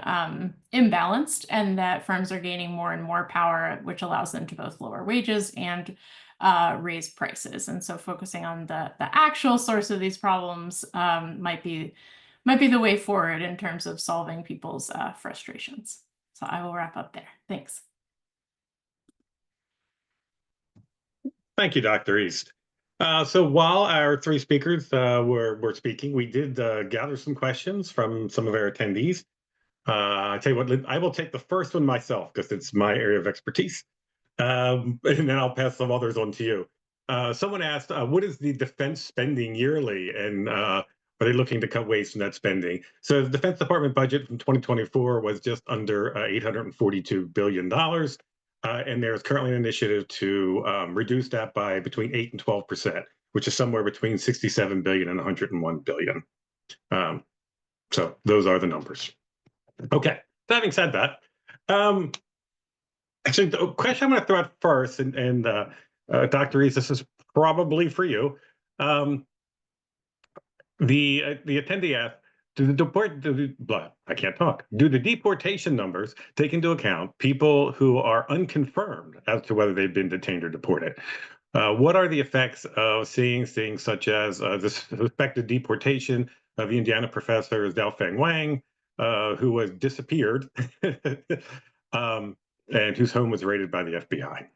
imbalanced, and that firms are gaining more and more power, which allows them to both lower wages and raise prices. And so focusing on the actual source of these problems might be the way forward in terms of solving people's frustrations. So I will wrap up there. Thanks. Thank you, Dr. East. So while our three speakers were speaking, we did gather some questions from some of our attendees. I tell you what, I will take the first one myself because it's my area of expertise, and then I'll pass some others on to you. Someone asked, what is the defense spending yearly, and are they looking to cut waste from that spending? So the Defense Department budget from 2024 was just under $842 billion. And there's currently an initiative to reduce that by between 8 and 12%, which is somewhere between 67 billion and 101 billion. So those are the numbers. Okay, having said that, actually the question I'm going to throw out first, and Dr. East, this is probably for you. The attendee asked, do the deportation numbers take into account people who are unconfirmed as to whether they've been detained or deported? What are the effects of seeing things such as the suspected deportation of the Indiana professor Xiaofeng Wang, who was disappeared and whose home was raided by the FBI?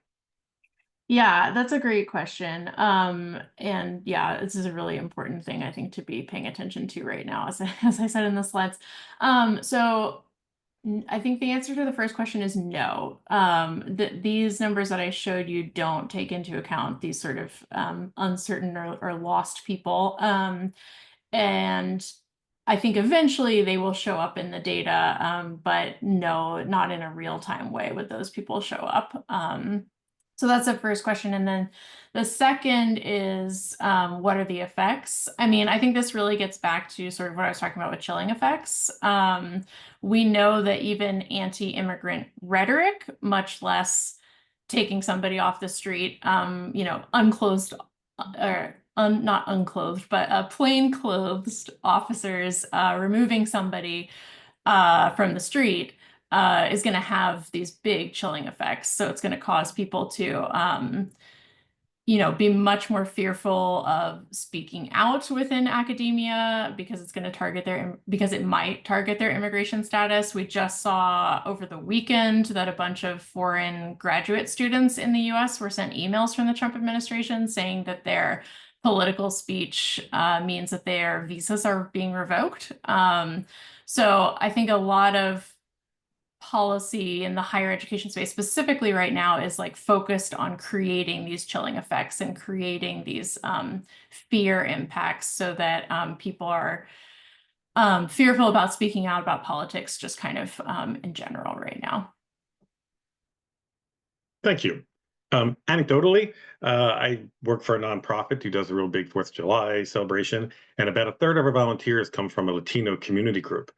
Yeah, that's a great question. And yeah, this is a really important thing, I think, to be paying attention to right now, as I said in the slides. So I think the answer to the first question is no. These numbers that I showed you don't take into account these sort of uncertain or lost people. And I think eventually they will show up in the data, but no, not in a real-time way would those people show up. So that's the first question. And then the second is, what are the effects? I mean, I think this really gets back to sort of what I was talking about with chilling effects. We know that even anti-immigrant rhetoric, much less taking somebody off the street, unclothed, or not unclothed, but plainclothes officers removing somebody from the street, is going to have these big chilling effects. So it's going to cause people to, be much more fearful of speaking out within academia because it's going to because it might target their immigration status. We just saw over the weekend that a bunch of foreign graduate students in the US were sent emails from the Trump administration saying that their political speech means that their visas are being revoked. So I think a lot of policy in the higher education space specifically right now is like focused on creating these chilling effects and creating these fear impacts so that people are fearful about speaking out about politics just kind of in general right now. Thank you. Anecdotally, I work for a nonprofit who does a real big 4th of July celebration, and about a third of our volunteers come from a Latino community group,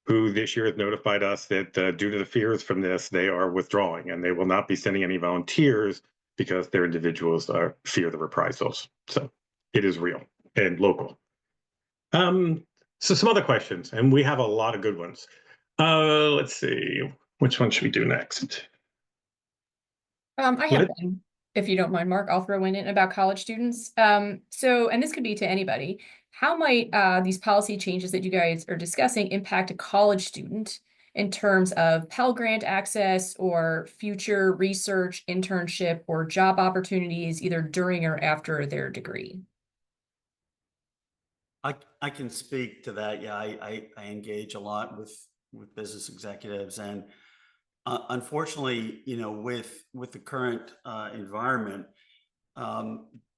who this year has notified us that due to the fears from this, they are withdrawing and they will not be sending any volunteers because their individuals fear the reprisals. So it is real and local. So some other questions, and we have a lot of good ones. Let's see, which one should we do next? I have one, if you don't mind, Mark. I'll throw in about college students. And this could be to anybody. How might these policy changes that you guys are discussing impact a college student in terms of Pell Grant access or future research, internship, or job opportunities, either during or after their degree? I can speak to that. Yeah, I engage a lot with business executives, and unfortunately, with the current environment,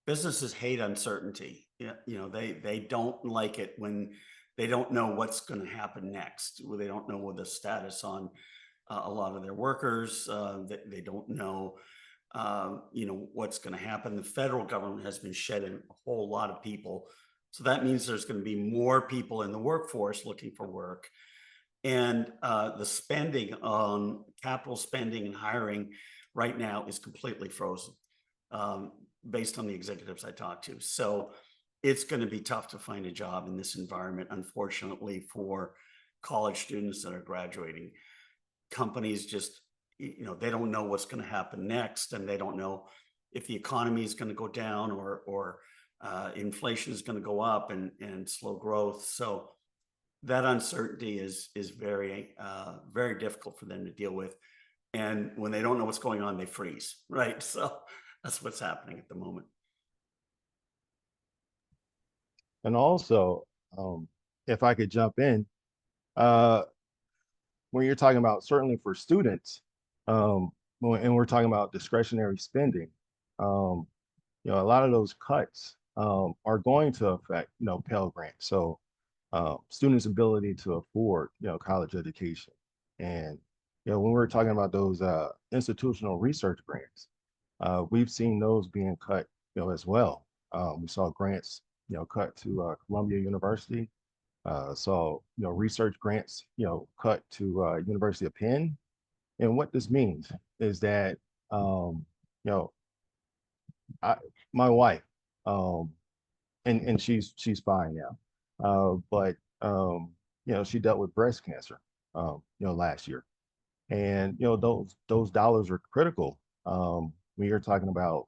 businesses hate uncertainty. Yeah, they don't like it when they don't know what's going to happen next. They don't know what the status on a lot of their workers. They don't know, what's going to happen. The federal government has been shedding a whole lot of people. So that means there's going to be more people in the workforce looking for work. And the spending on capital spending and hiring right now is completely frozen, based on the executives I talked to. So it's going to be tough to find a job in this environment, unfortunately, for college students that are graduating. Companies just, they don't know what's going to happen next, and they don't know if the economy is going to go down or inflation is going to go up and slow growth. So that uncertainty is very very difficult for them to deal with. And when they don't know what's going on, they freeze, right? So that's what's happening at the moment. And also, if I could jump in, uh, when you're talking about certainly for students, and we're talking about discretionary spending, a lot of those cuts are going to affect, Pell Grants. So students' ability to afford, college education. And, when we're talking about those institutional research grants, we've seen those being cut, as well. We saw grants, cut to Columbia University. So, research grants, cut to University of Penn. And what this means is that, you know, my wife, um, and she's fine now. But she dealt with breast cancer, last year, and those dollars are critical when you're talking about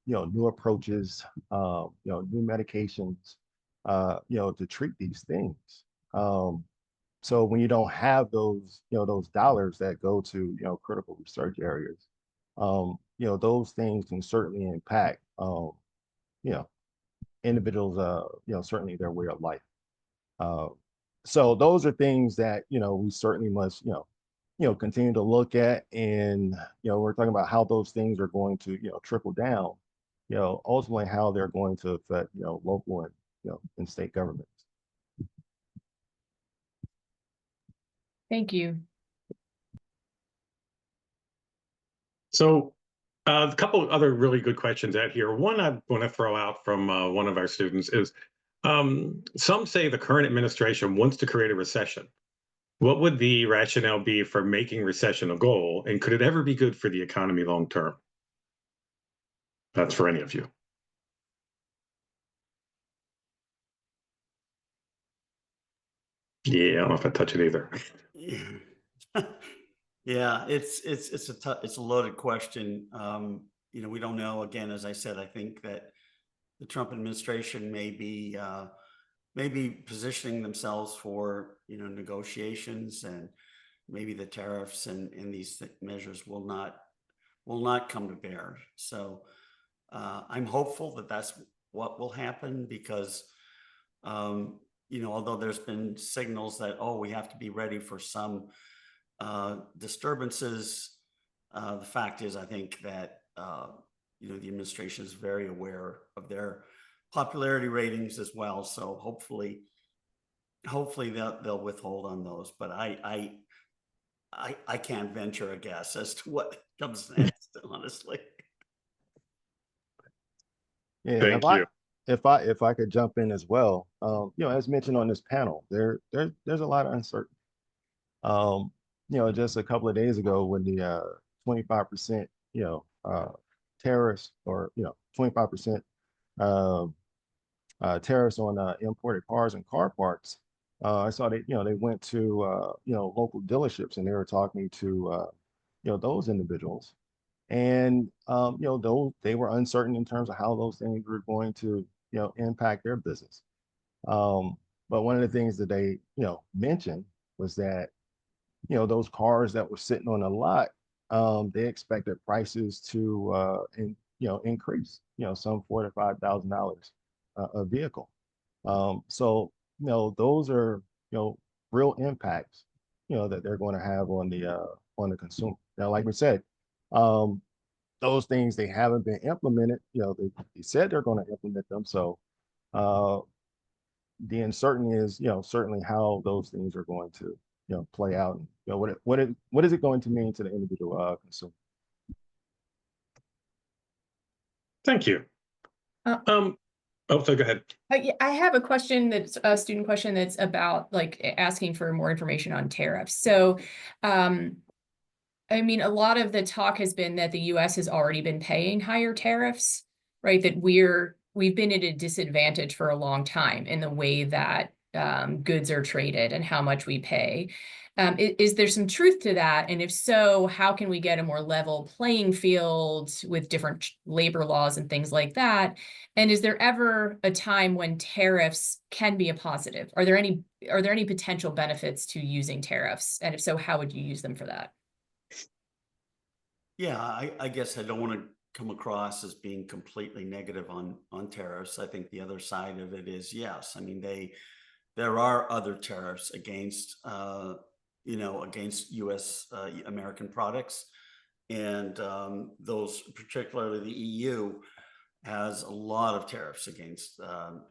new approaches, new medications, to treat these things. Um, so when you don't have those, those dollars that go to, critical research areas, those things can certainly impact, you know, individuals, certainly their way of life. Uh, so those are things that, we certainly must, continue to look at. And, we're talking about how those things are going to, trickle down, ultimately how they're going to affect, local and, and state governments. Thank you. So a couple of other really good questions out here. One I want to throw out from one of our students is, some say the current administration wants to create a recession. What would the rationale be for making recession a goal, and could it ever be good for the economy long term? That's for any of you. Yeah, I don't know if I touch it either. Yeah, it's a loaded question. We don't know. Again, as I said, I think that the Trump administration may be positioning themselves for negotiations, and maybe the tariffs and these measures will not come to bear. So I'm hopeful that that's what will happen, because although there's been signals that, we have to be ready for some disturbances, the fact is, I think that the administration is very aware of their popularity ratings as well. So hopefully they'll withhold on those. But I can't venture a guess as to what comes next, honestly. Yeah, Thank you. if I could jump in as well, as mentioned on this panel, there's a lot of uncertainty. Just a couple of days ago when the 25%, tariffs, or 25% tariffs on imported cars and car parts. I saw they went to local dealerships, and they were talking to those individuals, and those, they were uncertain in terms of how those things were going to impact their business. But one of the things that they mentioned was that those cars that were sitting on the lot, they expected prices to increase, some $4,000 to $5,000 a vehicle. So those are real impacts that they're going to have on the consumer. Now, like we said, those things, they haven't been implemented. They said they're going to implement them. So the uncertainty is certainly how those things are going to play out. And, what is it going to mean to the individual consumer? Thank you. So go ahead. I have a question that's a student question that's about like asking for more information on tariffs. So, I mean, a lot of the talk has been that the US has already been paying higher tariffs, right? That we've been at a disadvantage for a long time in the way that goods are traded and how much we pay. Is there some truth to that? And if so, how can we get a more level playing field with different labor laws and things like that? And is there ever a time when tariffs can be a positive? Are there any potential benefits to using tariffs? And if so, how would you use them for that? Yeah, I guess I don't want to come across as being completely negative on tariffs. I think the other side of it is, yes, I mean, there are other tariffs against against US American products, and those, particularly the EU, has a lot of tariffs against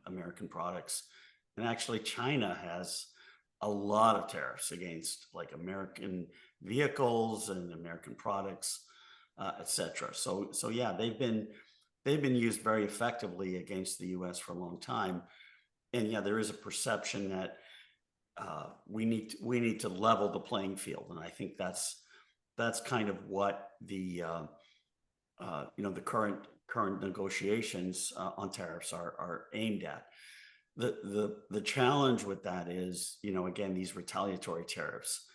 American products, and actually China has a lot of tariffs against like American vehicles and American products, etc. So yeah, they've been used very effectively against the US for a long time. And yeah, there is a perception that we need to level the playing field, and I think that's kind of what the the current negotiations on tariffs are aimed at. The challenge with that is, again, these retaliatory tariffs.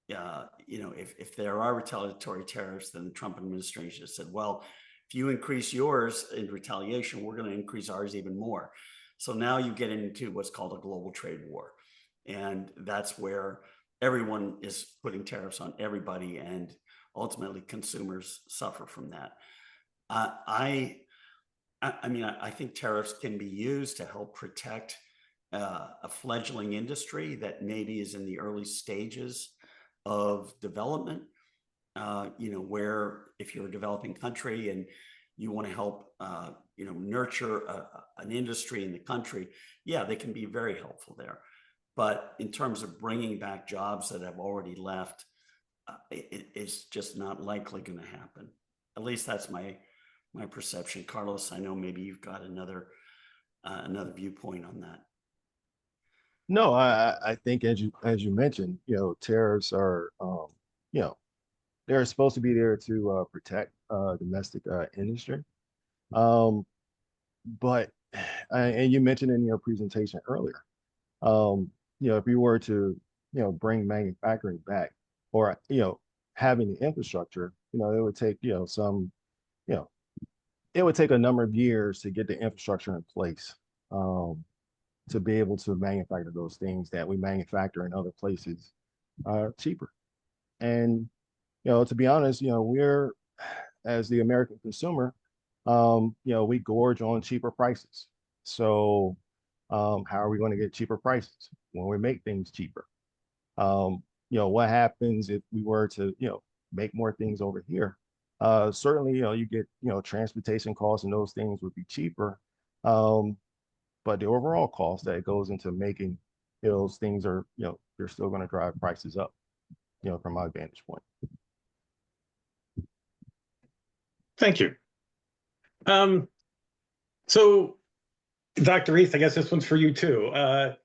If there are retaliatory tariffs, then the Trump administration has said, well, if you increase yours in retaliation, we're going to increase ours even more. So now you get into what's called a global trade war. And that's where everyone is putting tariffs on everybody, and ultimately consumers suffer from that. I think tariffs can be used to help protect a fledgling industry that maybe is in the early stages of development, where if you're a developing country and you want to help, nurture an industry in the country, yeah, they can be very helpful there. But in terms of bringing back jobs that have already left, it's just not likely going to happen. At least that's my perception. Carlos, I know maybe you've got another viewpoint on that. No, I think as you mentioned, tariffs are, they're supposed to be there to protect domestic industry. But and you mentioned in your presentation earlier, if you were to, bring manufacturing back, or, having the infrastructure, it would take, it would take a number of years to get the infrastructure in place, to be able to manufacture those things that we manufacture in other places cheaper. And, to be honest, we're, as the American consumer, we gorge on cheaper prices. So how are we going to get cheaper prices when we make things cheaper? What happens if we were to, make more things over here? Certainly, you get, transportation costs and those things would be cheaper. But the overall cost that goes into making those things are, they're still going to drive prices up, from my vantage point. Thank you. So, Dr. Reese, I guess this one's for you too.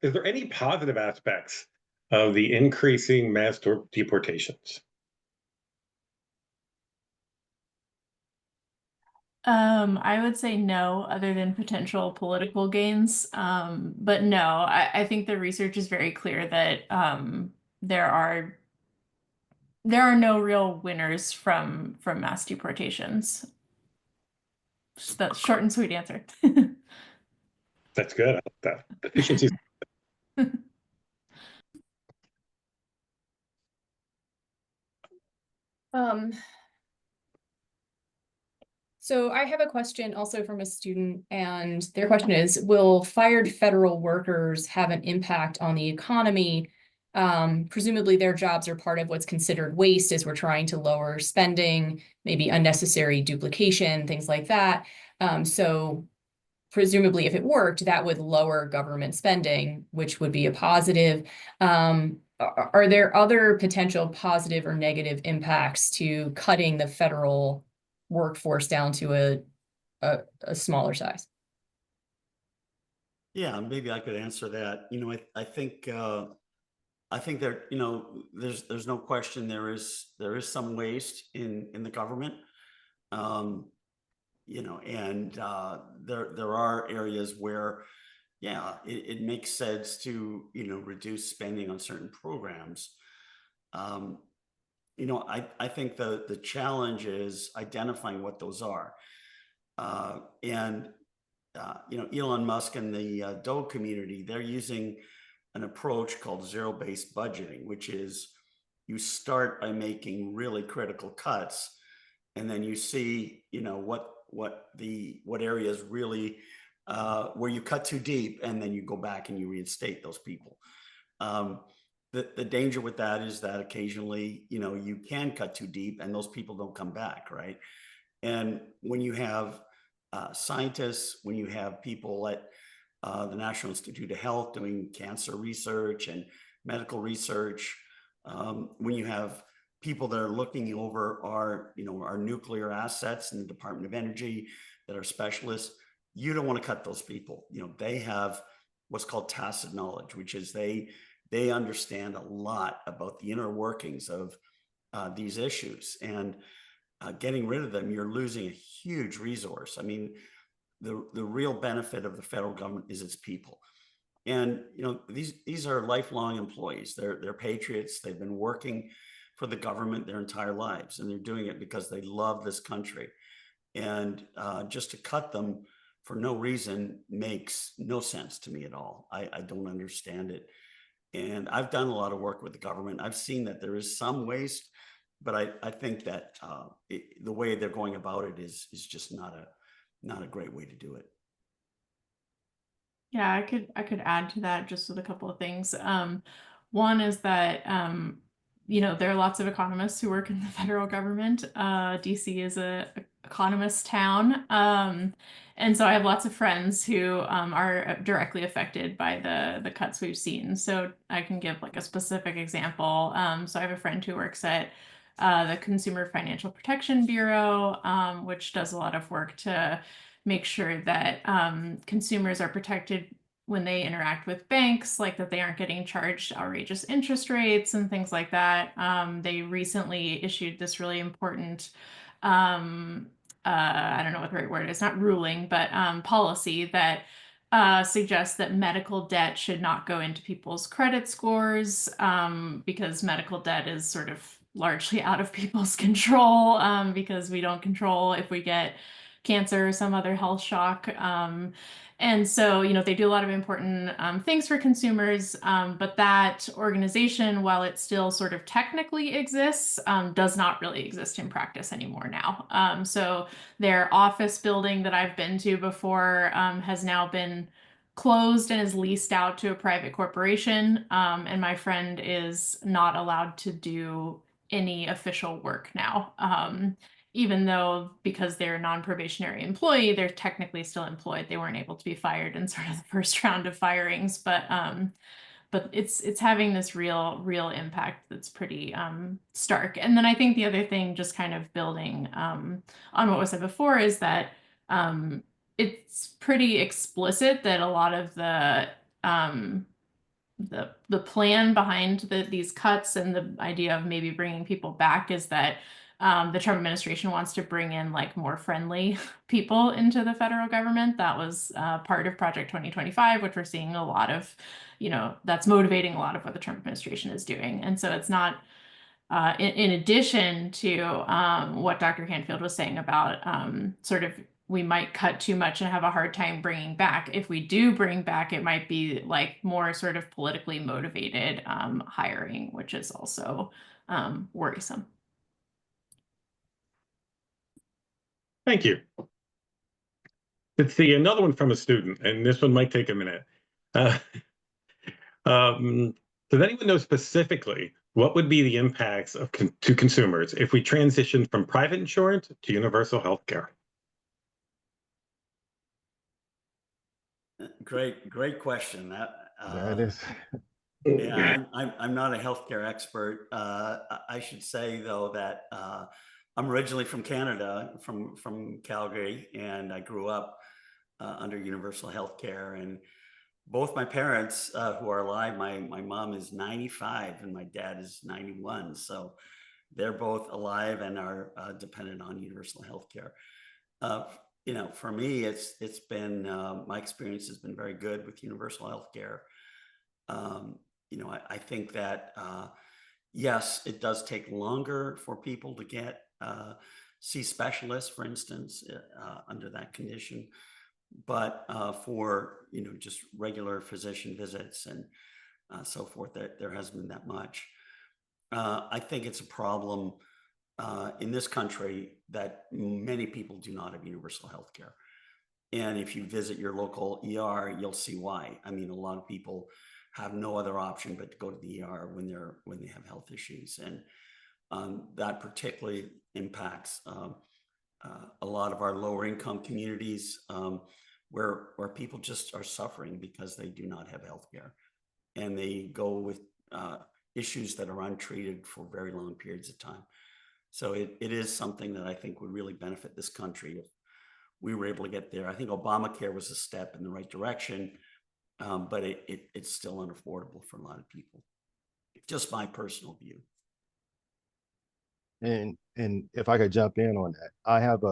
Is there any positive aspects of the increasing mass deportations? I would say no, other than potential political gains. But no, I think the research is very clear that there are no real winners from mass deportations. Just that short and sweet answer. That's good. I like that. Efficiency. So I have a question also from a student, and their question is, will fired federal workers have an impact on the economy? Presumably their jobs are part of what's considered waste as we're trying to lower spending, maybe unnecessary duplication, things like that. So presumably if it worked, that would lower government spending, which would be a positive. are there other potential positive or negative impacts to cutting the federal workforce down to a smaller size? Yeah, maybe I could answer that. I think there, there's no question there is some waste in the government. And there are areas where, yeah, it makes sense to, reduce spending on certain programs. I think the challenge is identifying what those are. Elon Musk and the Doge community, they're using an approach called zero-based budgeting, which is you start by making really critical cuts, and then you see, what areas really where you cut too deep, and then you go back and you reinstate those people. The danger with that is that occasionally, you can cut too deep and those people don't come back, right? And when you have scientists, when you have people at the National Institute of Health doing cancer research and medical research, when you have people that are looking over our nuclear assets in the Department of Energy that are specialists, you don't want to cut those people. They have what's called tacit knowledge, which is they understand a lot about the inner workings of these issues. And getting rid of them, you're losing a huge resource. I mean, the real benefit of the federal government is its people. And these are lifelong employees. They're patriots. They've been working for the government their entire lives, and they're doing it because they love this country. And just to cut them for no reason makes no sense to me at all. I don't understand it. And I've done a lot of work with the government. I've seen that there is some waste, but I think that the way they're going about it is just not a great way to do it. Yeah, I could add to that just with a couple of things. One is that there are lots of economists who work in the federal government. DC is a economist town. And so I have lots of friends who are directly affected by the cuts we've seen. So I can give like a specific example. So I have a friend who works at the Consumer Financial Protection Bureau, which does a lot of work to make sure that consumers are protected when they interact with banks, like that they aren't getting charged outrageous interest rates and things like that. They recently issued this really important, I don't know what the right word is, not ruling, but policy that suggests that medical debt should not go into people's credit scores because medical debt is sort of largely out of people's control because we don't control if we get cancer or some other health shock. And so, they do a lot of important things for consumers, but that organization, while it still sort of technically exists, does not really exist in practice anymore now. So their office building that I've been to before has now been closed and is leased out to a private corporation. And my friend is not allowed to do any official work now. Even though, because they're a non-probationary employee, they're technically still employed. They weren't able to be fired in sort of the first round of firings, but it's having this real impact that's pretty stark. And then I think the other thing, just kind of building on what was said before, is that it's pretty explicit that a lot of the plan behind these cuts and the idea of maybe bringing people back is that the Trump administration wants to bring in like more friendly people into the federal government. That was part of Project 2025, which we're seeing a lot of, that's motivating a lot of what the Trump administration is doing. And so it's not, in addition to what Dr. Hanfield was saying about sort of we might cut too much and have a hard time bringing back. If we do bring back, it might be like more sort of politically motivated hiring, which is also worrisome. Thank you. Let's see, another one from a student, and this one might take a minute. Does anyone know specifically what would be the impacts to consumers if we transition from private insurance to universal health care? Great question. That is. Yeah, I'm not a healthcare expert. I should say though that I'm originally from Canada, from Calgary, and I grew up under universal healthcare. And both my parents, who are alive, my mom is 95 and my dad is 91, so they're both alive and are dependent on universal healthcare. Uh, for me, it's been my experience has been very good with universal healthcare. Um, I think that yes, it does take longer for people to get see specialists, for instance, under that condition. But for just regular physician visits and so forth, there hasn't been that much. I think it's a problem in this country that many people do not have universal health care. And if you visit your local ER, you'll see why. I mean, a lot of people have no other option but to go to the ER when they have health issues, and that particularly impacts a lot of our lower income communities, where people just are suffering because they do not have health care, and they go with issues that are untreated for very long periods of time. So it is something that I think would really benefit this country if we were able to get there. I think Obamacare was a step in the right direction, but it's still unaffordable for a lot of people. Just my personal view. And if I could jump in on that, I have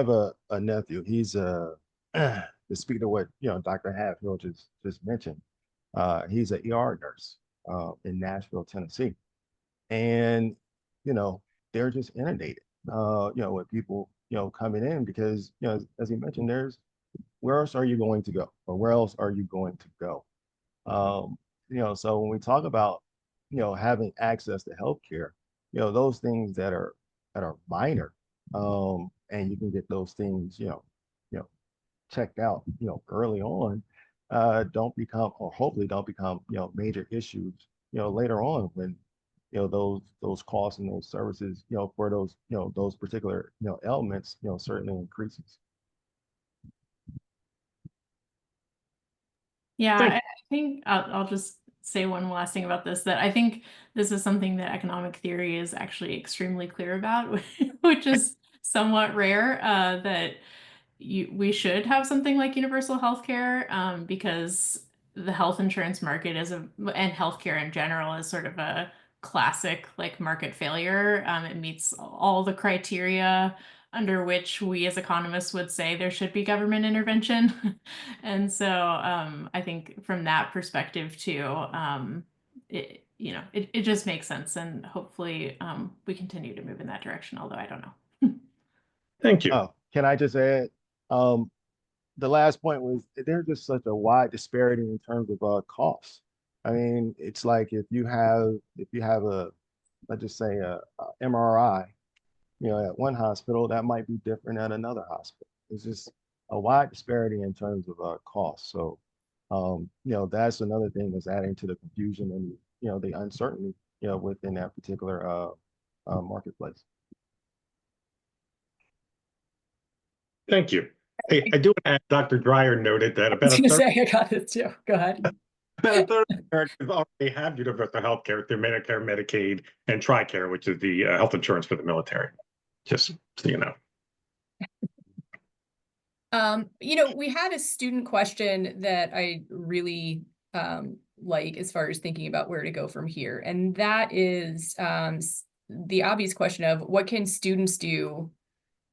a nephew. He's to speak to what Dr. Hatfield just mentioned. He's an ER nurse in Nashville, Tennessee, and they're just inundated. With people coming in because as he mentioned, where else are you going to go, or where else are you going to go? So when we talk about having access to healthcare, those things that are minor, and you can get those things checked out early on, don't become, or hopefully don't become major issues later on when those costs and those services for those particular elements certainly increases. Yeah, Thank I think I'll just say one last thing about this, that I think this is something that economic theory is actually extremely clear about, which is somewhat rare, that we should have something like universal health care, because the health insurance market and healthcare in general is sort of a classic like market failure. It meets all the criteria under which we as economists would say there should be government intervention. And so I think from that perspective too, it just makes sense, and hopefully we continue to move in that direction, although I don't know. thank you. Oh, can I just add, um, the last point was there's just such a wide disparity in terms of costs. I mean, it's like if you have a, let's just say a MRI, at one hospital, that might be different at another hospital. It's just a wide disparity in terms of cost. So, that's another thing that's adding to the confusion and the uncertainty within that particular marketplace. Thank you. Hey, I do want to add, Dr. Dreyer noted that I about was a gonna third, say, I got it too. Go ahead. about a third of Americans already have universal health care through Medicare, Medicaid, and TRICARE, which is the health insurance for the military. Just so you know. We had a student question that I really like as far as thinking about where to go from here. And that is the obvious question of what can students do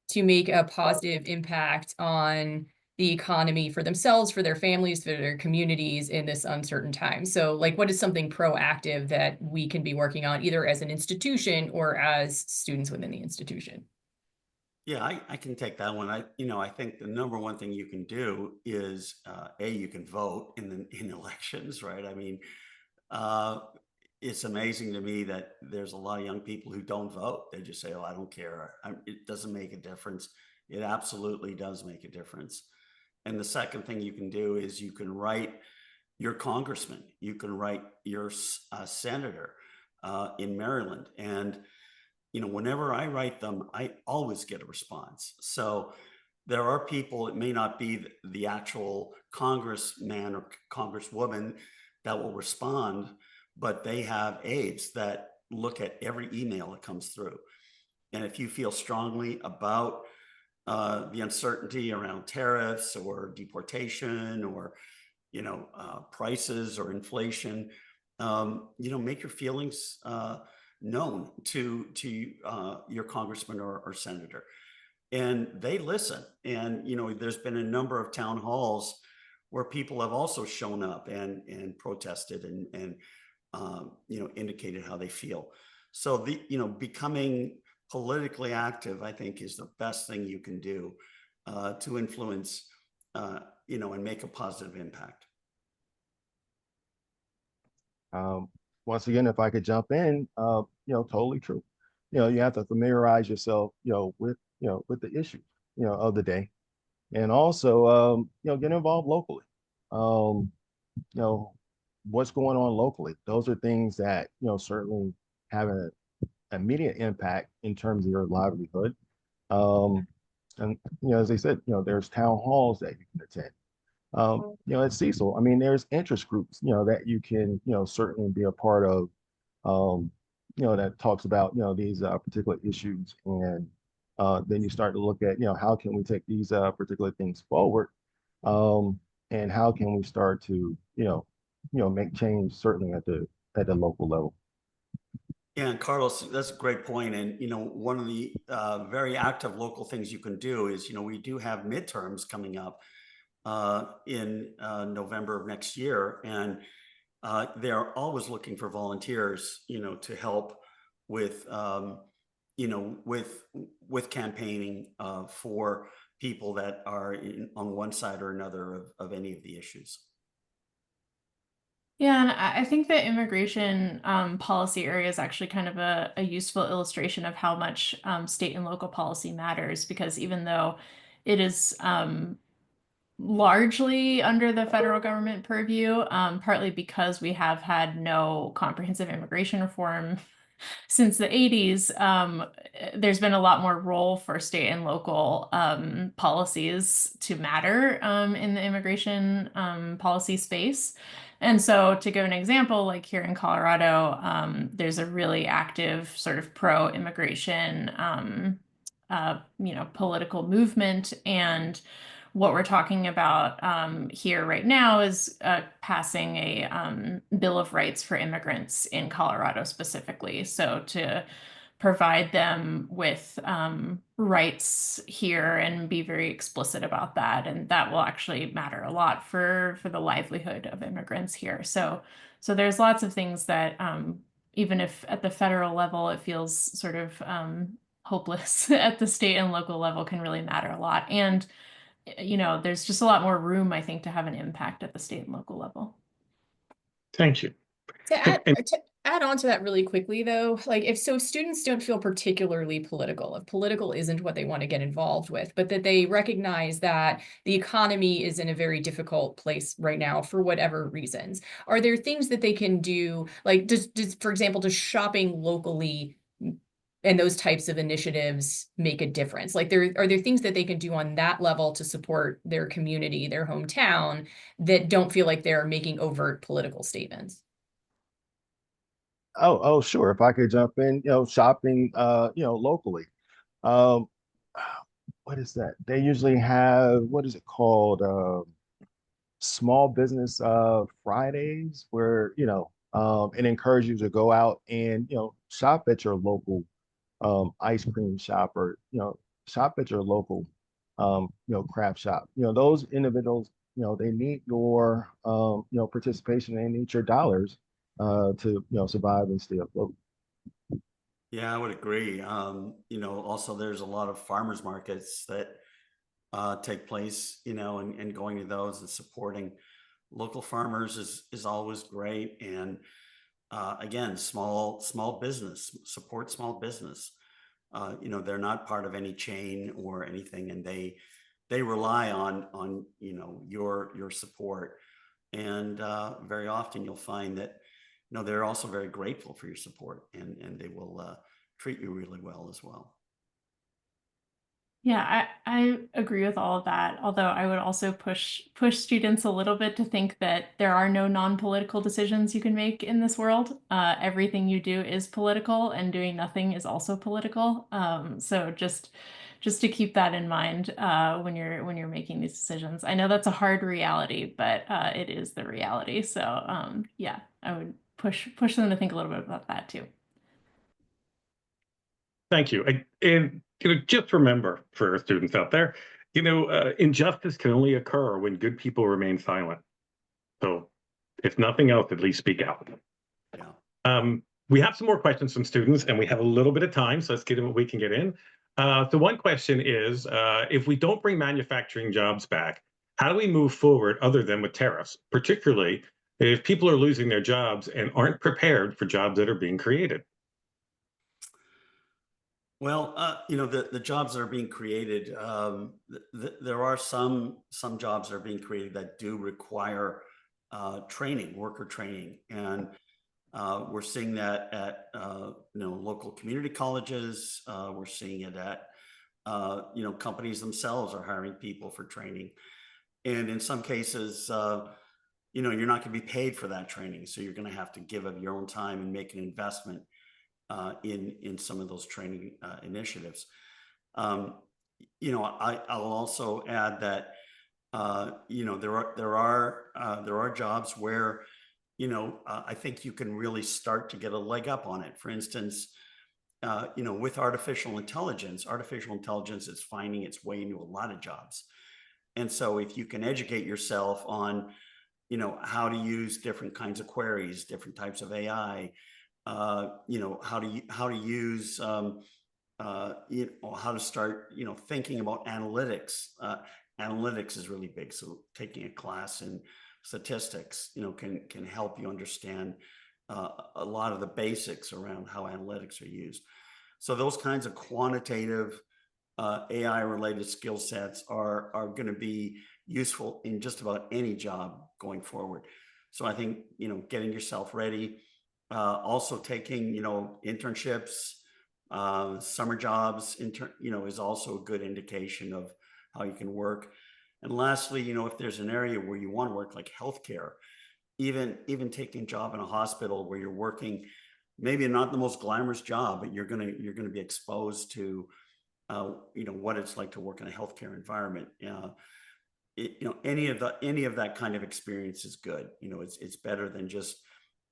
to make a positive impact on the economy for themselves, for their families, for their communities in this uncertain time. So like, what is something proactive that we can be working on either as an institution or as students within the institution? Yeah, I can take that one. I think the number one thing you can do is you can vote in elections, right? I mean, uh, it's amazing to me that there's a lot of young people who don't vote. They just say, "Oh, I don't care. It doesn't make a difference." It absolutely does make a difference. And the second thing you can do is you can write your congressman, you can write your senator in Maryland, and whenever I write them, I always get a response. So there are people, it may not be the actual congressman or congresswoman, that will respond, but they have aides that look at every email that comes through. And if you feel strongly about the uncertainty around tariffs or deportation or prices or inflation, make your feelings known to your congressman or senator, and they listen. And there's been a number of town halls where people have also shown up and protested and indicated how they feel. So becoming politically active, I think, is the best thing you can do to influence and make a positive impact. Once again, if I could jump in, totally true. You have to familiarize yourself, with the issues, of the day, and also, get involved locally. What's going on locally? Those are things that, certainly have an immediate impact in terms of your livelihood. And, as I said, there's town halls that you can attend. At Cecil, I mean, there's interest groups, that you can, certainly be a part of, that talks about, these particular issues. And then you start to look at, how can we take these particular things forward? And how can we start to, make change certainly at the local level. Yeah, and Carlos, that's a great point. And, one of the very active local things you can do is, we do have midterms coming up in November of next year. And they're always looking for volunteers, to help with, with campaigning for people that are on one side or another of any of the issues. Yeah, and I think the immigration policy area is actually kind of a useful illustration of how much state and local policy matters, because even though it is largely under the federal government purview, partly because we have had no comprehensive immigration reform since the 80s, there's been a lot more role for state and local policies to matter in the immigration policy space. And so to give an example, like here in Colorado, there's a really active sort of pro-immigration, political movement. And what we're talking about here right now is passing a Bill of Rights for immigrants in Colorado specifically. So to provide them with rights here and be very explicit about that. And that will actually matter a lot for the livelihood of immigrants here. So there's lots of things that even if at the federal level it feels sort of hopeless, at the state and local level can really matter a lot. And there's just a lot more room, I think, to have an impact at the state and local level. Thank you. To add on to that really quickly, though, like if students don't feel particularly political, if political isn't what they want to get involved with, but that they recognize that the economy is in a very difficult place right now for whatever reasons, are there things that they can do, like does for example, does shopping locally and those types of initiatives make a difference? Like are there things that they can do on that level to support their community, their hometown, that don't feel like they're making overt political statements? Oh, sure. If I could jump in, shopping, locally. What is that? They usually have, what is it called? Small business Fridays, where, it encourages you to go out and, shop at your local ice cream shop, or, shop at your local, craft shop. Those individuals, they need your, participation. They need your dollars to survive and stay afloat. Yeah, I would agree. Also there's a lot of farmers markets that take place, and going to those and supporting local farmers is always great. And again, small business, support small business. They're not part of any chain or anything, and they rely on your support. And very often you'll find that they're also very grateful for your support, and they will treat you really well as well. Yeah, I agree with all of that. Although I would also push students a little bit to think that there are no non-political decisions you can make in this world. Everything you do is political, and doing nothing is also political. So just to keep that in mind when you're making these decisions. I know that's a hard reality, but it is the reality. So yeah, I would push them to think a little bit about that too. Thank you. And just remember for students out there, injustice can only occur when good people remain silent. So, if nothing else, at least speak out. Yeah. We have some more questions from students, and we have a little bit of time, so let's get in what we can get in. So one question is, if we don't bring manufacturing jobs back, how do we move forward other than with tariffs, particularly if people are losing their jobs and aren't prepared for jobs that are being created? Well, the jobs that are being created, there are some jobs that are being created that do require training, worker training, and we're seeing that at local community colleges. We're seeing it at companies themselves are hiring people for training, and in some cases, you're not going to be paid for that training, so you're going to have to give of your own time and make an investment in some of those training initiatives. I'll also add that there are jobs where I think you can really start to get a leg up on it. For instance, with artificial intelligence is finding its way into a lot of jobs. And so if you can educate yourself on, how to use different kinds of queries, different types of AI, how to use, how to start, thinking about analytics. Analytics is really big. So taking a class in statistics, can help you understand a lot of the basics around how analytics are used. So those kinds of quantitative AI related skill sets are going to be useful in just about any job going forward. So I think, getting yourself ready, also taking, internships, summer jobs, is also a good indication of how you can work. And lastly, if there's an area where you want to work, like healthcare, even taking a job in a hospital where you're working, maybe not the most glamorous job, but you're gonna be exposed to, what it's like to work in a healthcare environment. Any of that kind of experience is good. It's better than just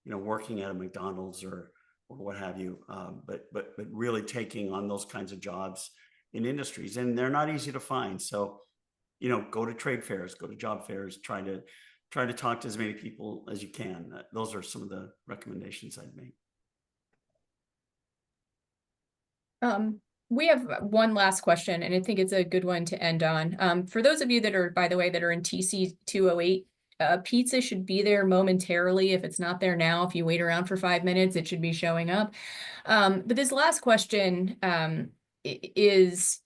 working at a McDonald's or what have you. But really taking on those kinds of jobs in industries, and they're not easy to find. So go to trade fairs, go to job fairs, try to talk to as many people as you can. Those are some of the recommendations I'd make. We have one last question, and I think it's a good one to end on. For those of you that are, by the way, that are in TC 208, pizza should be there momentarily. If it's not there now, if you wait around for 5 minutes, it should be showing up. But this last question is,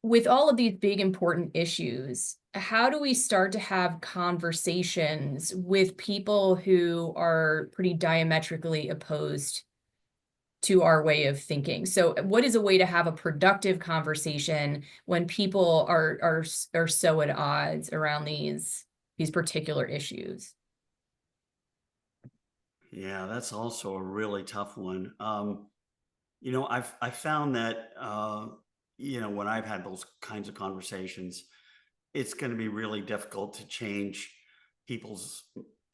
with all of these big important issues, how do we start to have conversations with people who are pretty diametrically opposed to our way of thinking? So what is a way to have a productive conversation when people are so at odds around these particular issues? Yeah, that's also a really tough one. I've found that when I've had those kinds of conversations, it's going to be really difficult to change people's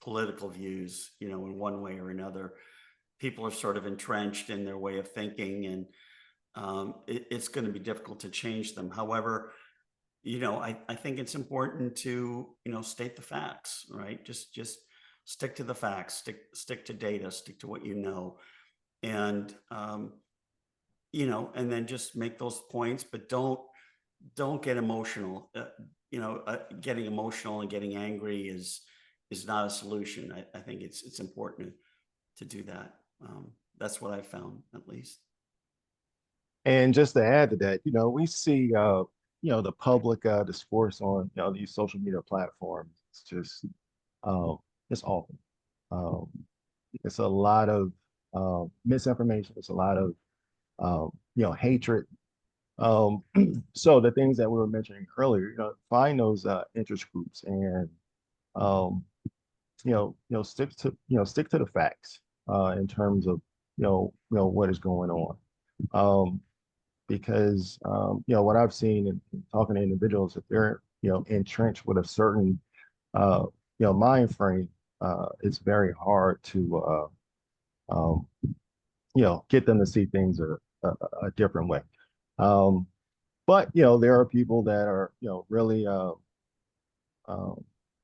political views, in one way or another. People are sort of entrenched in their way of thinking, and it's going to be difficult to change them. However, I think it's important to, state the facts, right? Just stick to the facts, stick to data, stick to what you know. And, and then just make those points, but don't get emotional. Getting emotional and getting angry is not a solution. I think it's important to do that. That's what I found, at least. And just to add to that, we see, the public discourse on, these social media platforms. It's just, it's awful. Um, it's a lot of misinformation. It's a lot of, hatred. So the things that we were mentioning earlier, find those interest groups and stick to the facts in terms of what is going on. Because what I've seen in talking to individuals, if they're entrenched with a certain mind frame, it's very hard to get them to see things a different way. But there are people that are really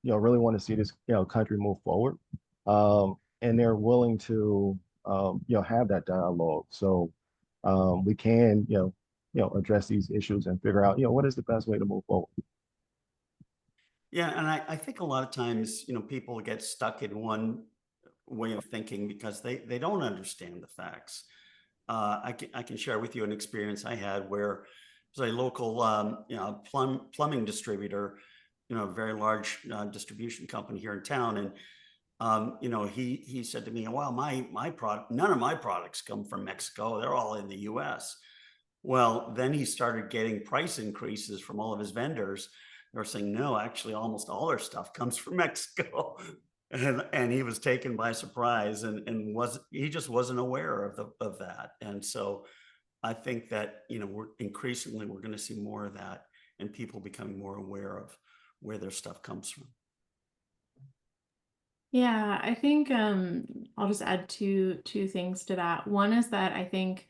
really want to see this country move forward, and they're willing to have that dialogue. So we can address these issues and figure out what is the best way to move forward. Yeah, and I think a lot of times, people get stuck in one way of thinking because they don't understand the facts. I can share with you an experience I had where it was a local plumbing distributor, a very large distribution company here in town, and he said to me, "Well, my product, none of my products come from Mexico; they're all in the U.S." Well, then he started getting price increases from all of his vendors. They were saying, "No, actually, almost all our stuff comes from Mexico." And he was taken by surprise, and he just wasn't aware of that. And so I think that we're going to see more of that, and people becoming more aware of where their stuff comes from. Yeah, I think I'll just add two things to that. One is that I think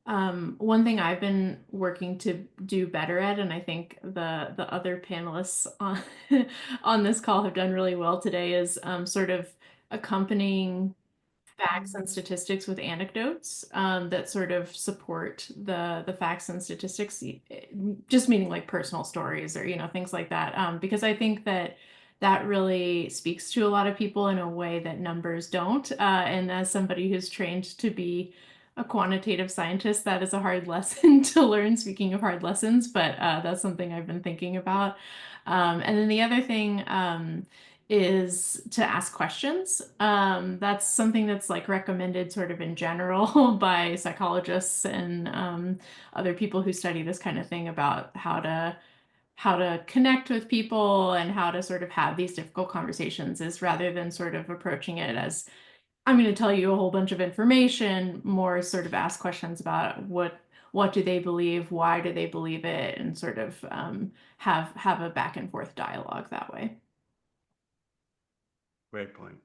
one thing I've been working to do better at, and I think the other panelists on on this call have done really well today, is sort of accompanying facts and statistics with anecdotes that sort of support the facts and statistics, just meaning like personal stories or things like that. Because I think that really speaks to a lot of people in a way that numbers don't. And as somebody who's trained to be a quantitative scientist, that is a hard lesson to learn, speaking of hard lessons, but that's something I've been thinking about. And then the other thing is to ask questions. That's something that's like recommended sort of in general by psychologists and other people who study this kind of thing about how to connect with people and how to sort of have these difficult conversations, is rather than sort of approaching it as, I'm going to tell you a whole bunch of information, more sort of ask questions about what do they believe, why do they believe it, and sort of have a back and forth dialogue that way. Great point.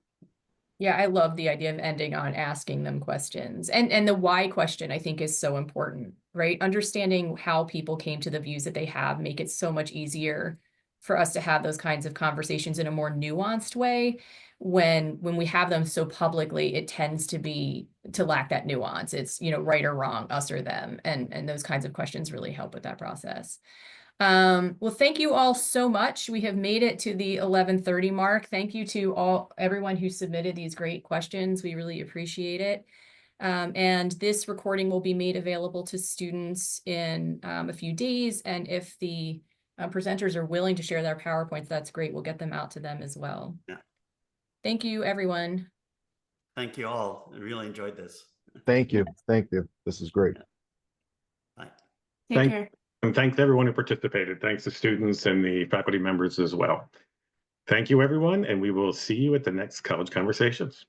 Yeah, I love the idea of ending on asking them questions. And the why question, I think, is so important, right? Understanding how people came to the views that they have make it so much easier for us to have those kinds of conversations in a more nuanced way. When we have them so publicly, it tends to lack that nuance. It's, right or wrong, us or them. And those kinds of questions really help with that process. Well, thank you all so much. We have made it to the 11:30 mark. Thank you to everyone who submitted these great questions. We really appreciate it. And this recording will be made available to students in a few days. And if the presenters are willing to share their PowerPoints, that's great. We'll get them out to them as well. Yeah. Thank you, everyone. Thank you all. I really enjoyed this. Thank you. Thank you. This is great. Bye. Take care. And thanks everyone who participated. Thanks to students and the faculty members as well. Thank you, everyone, and we will see you at the next College Conversations.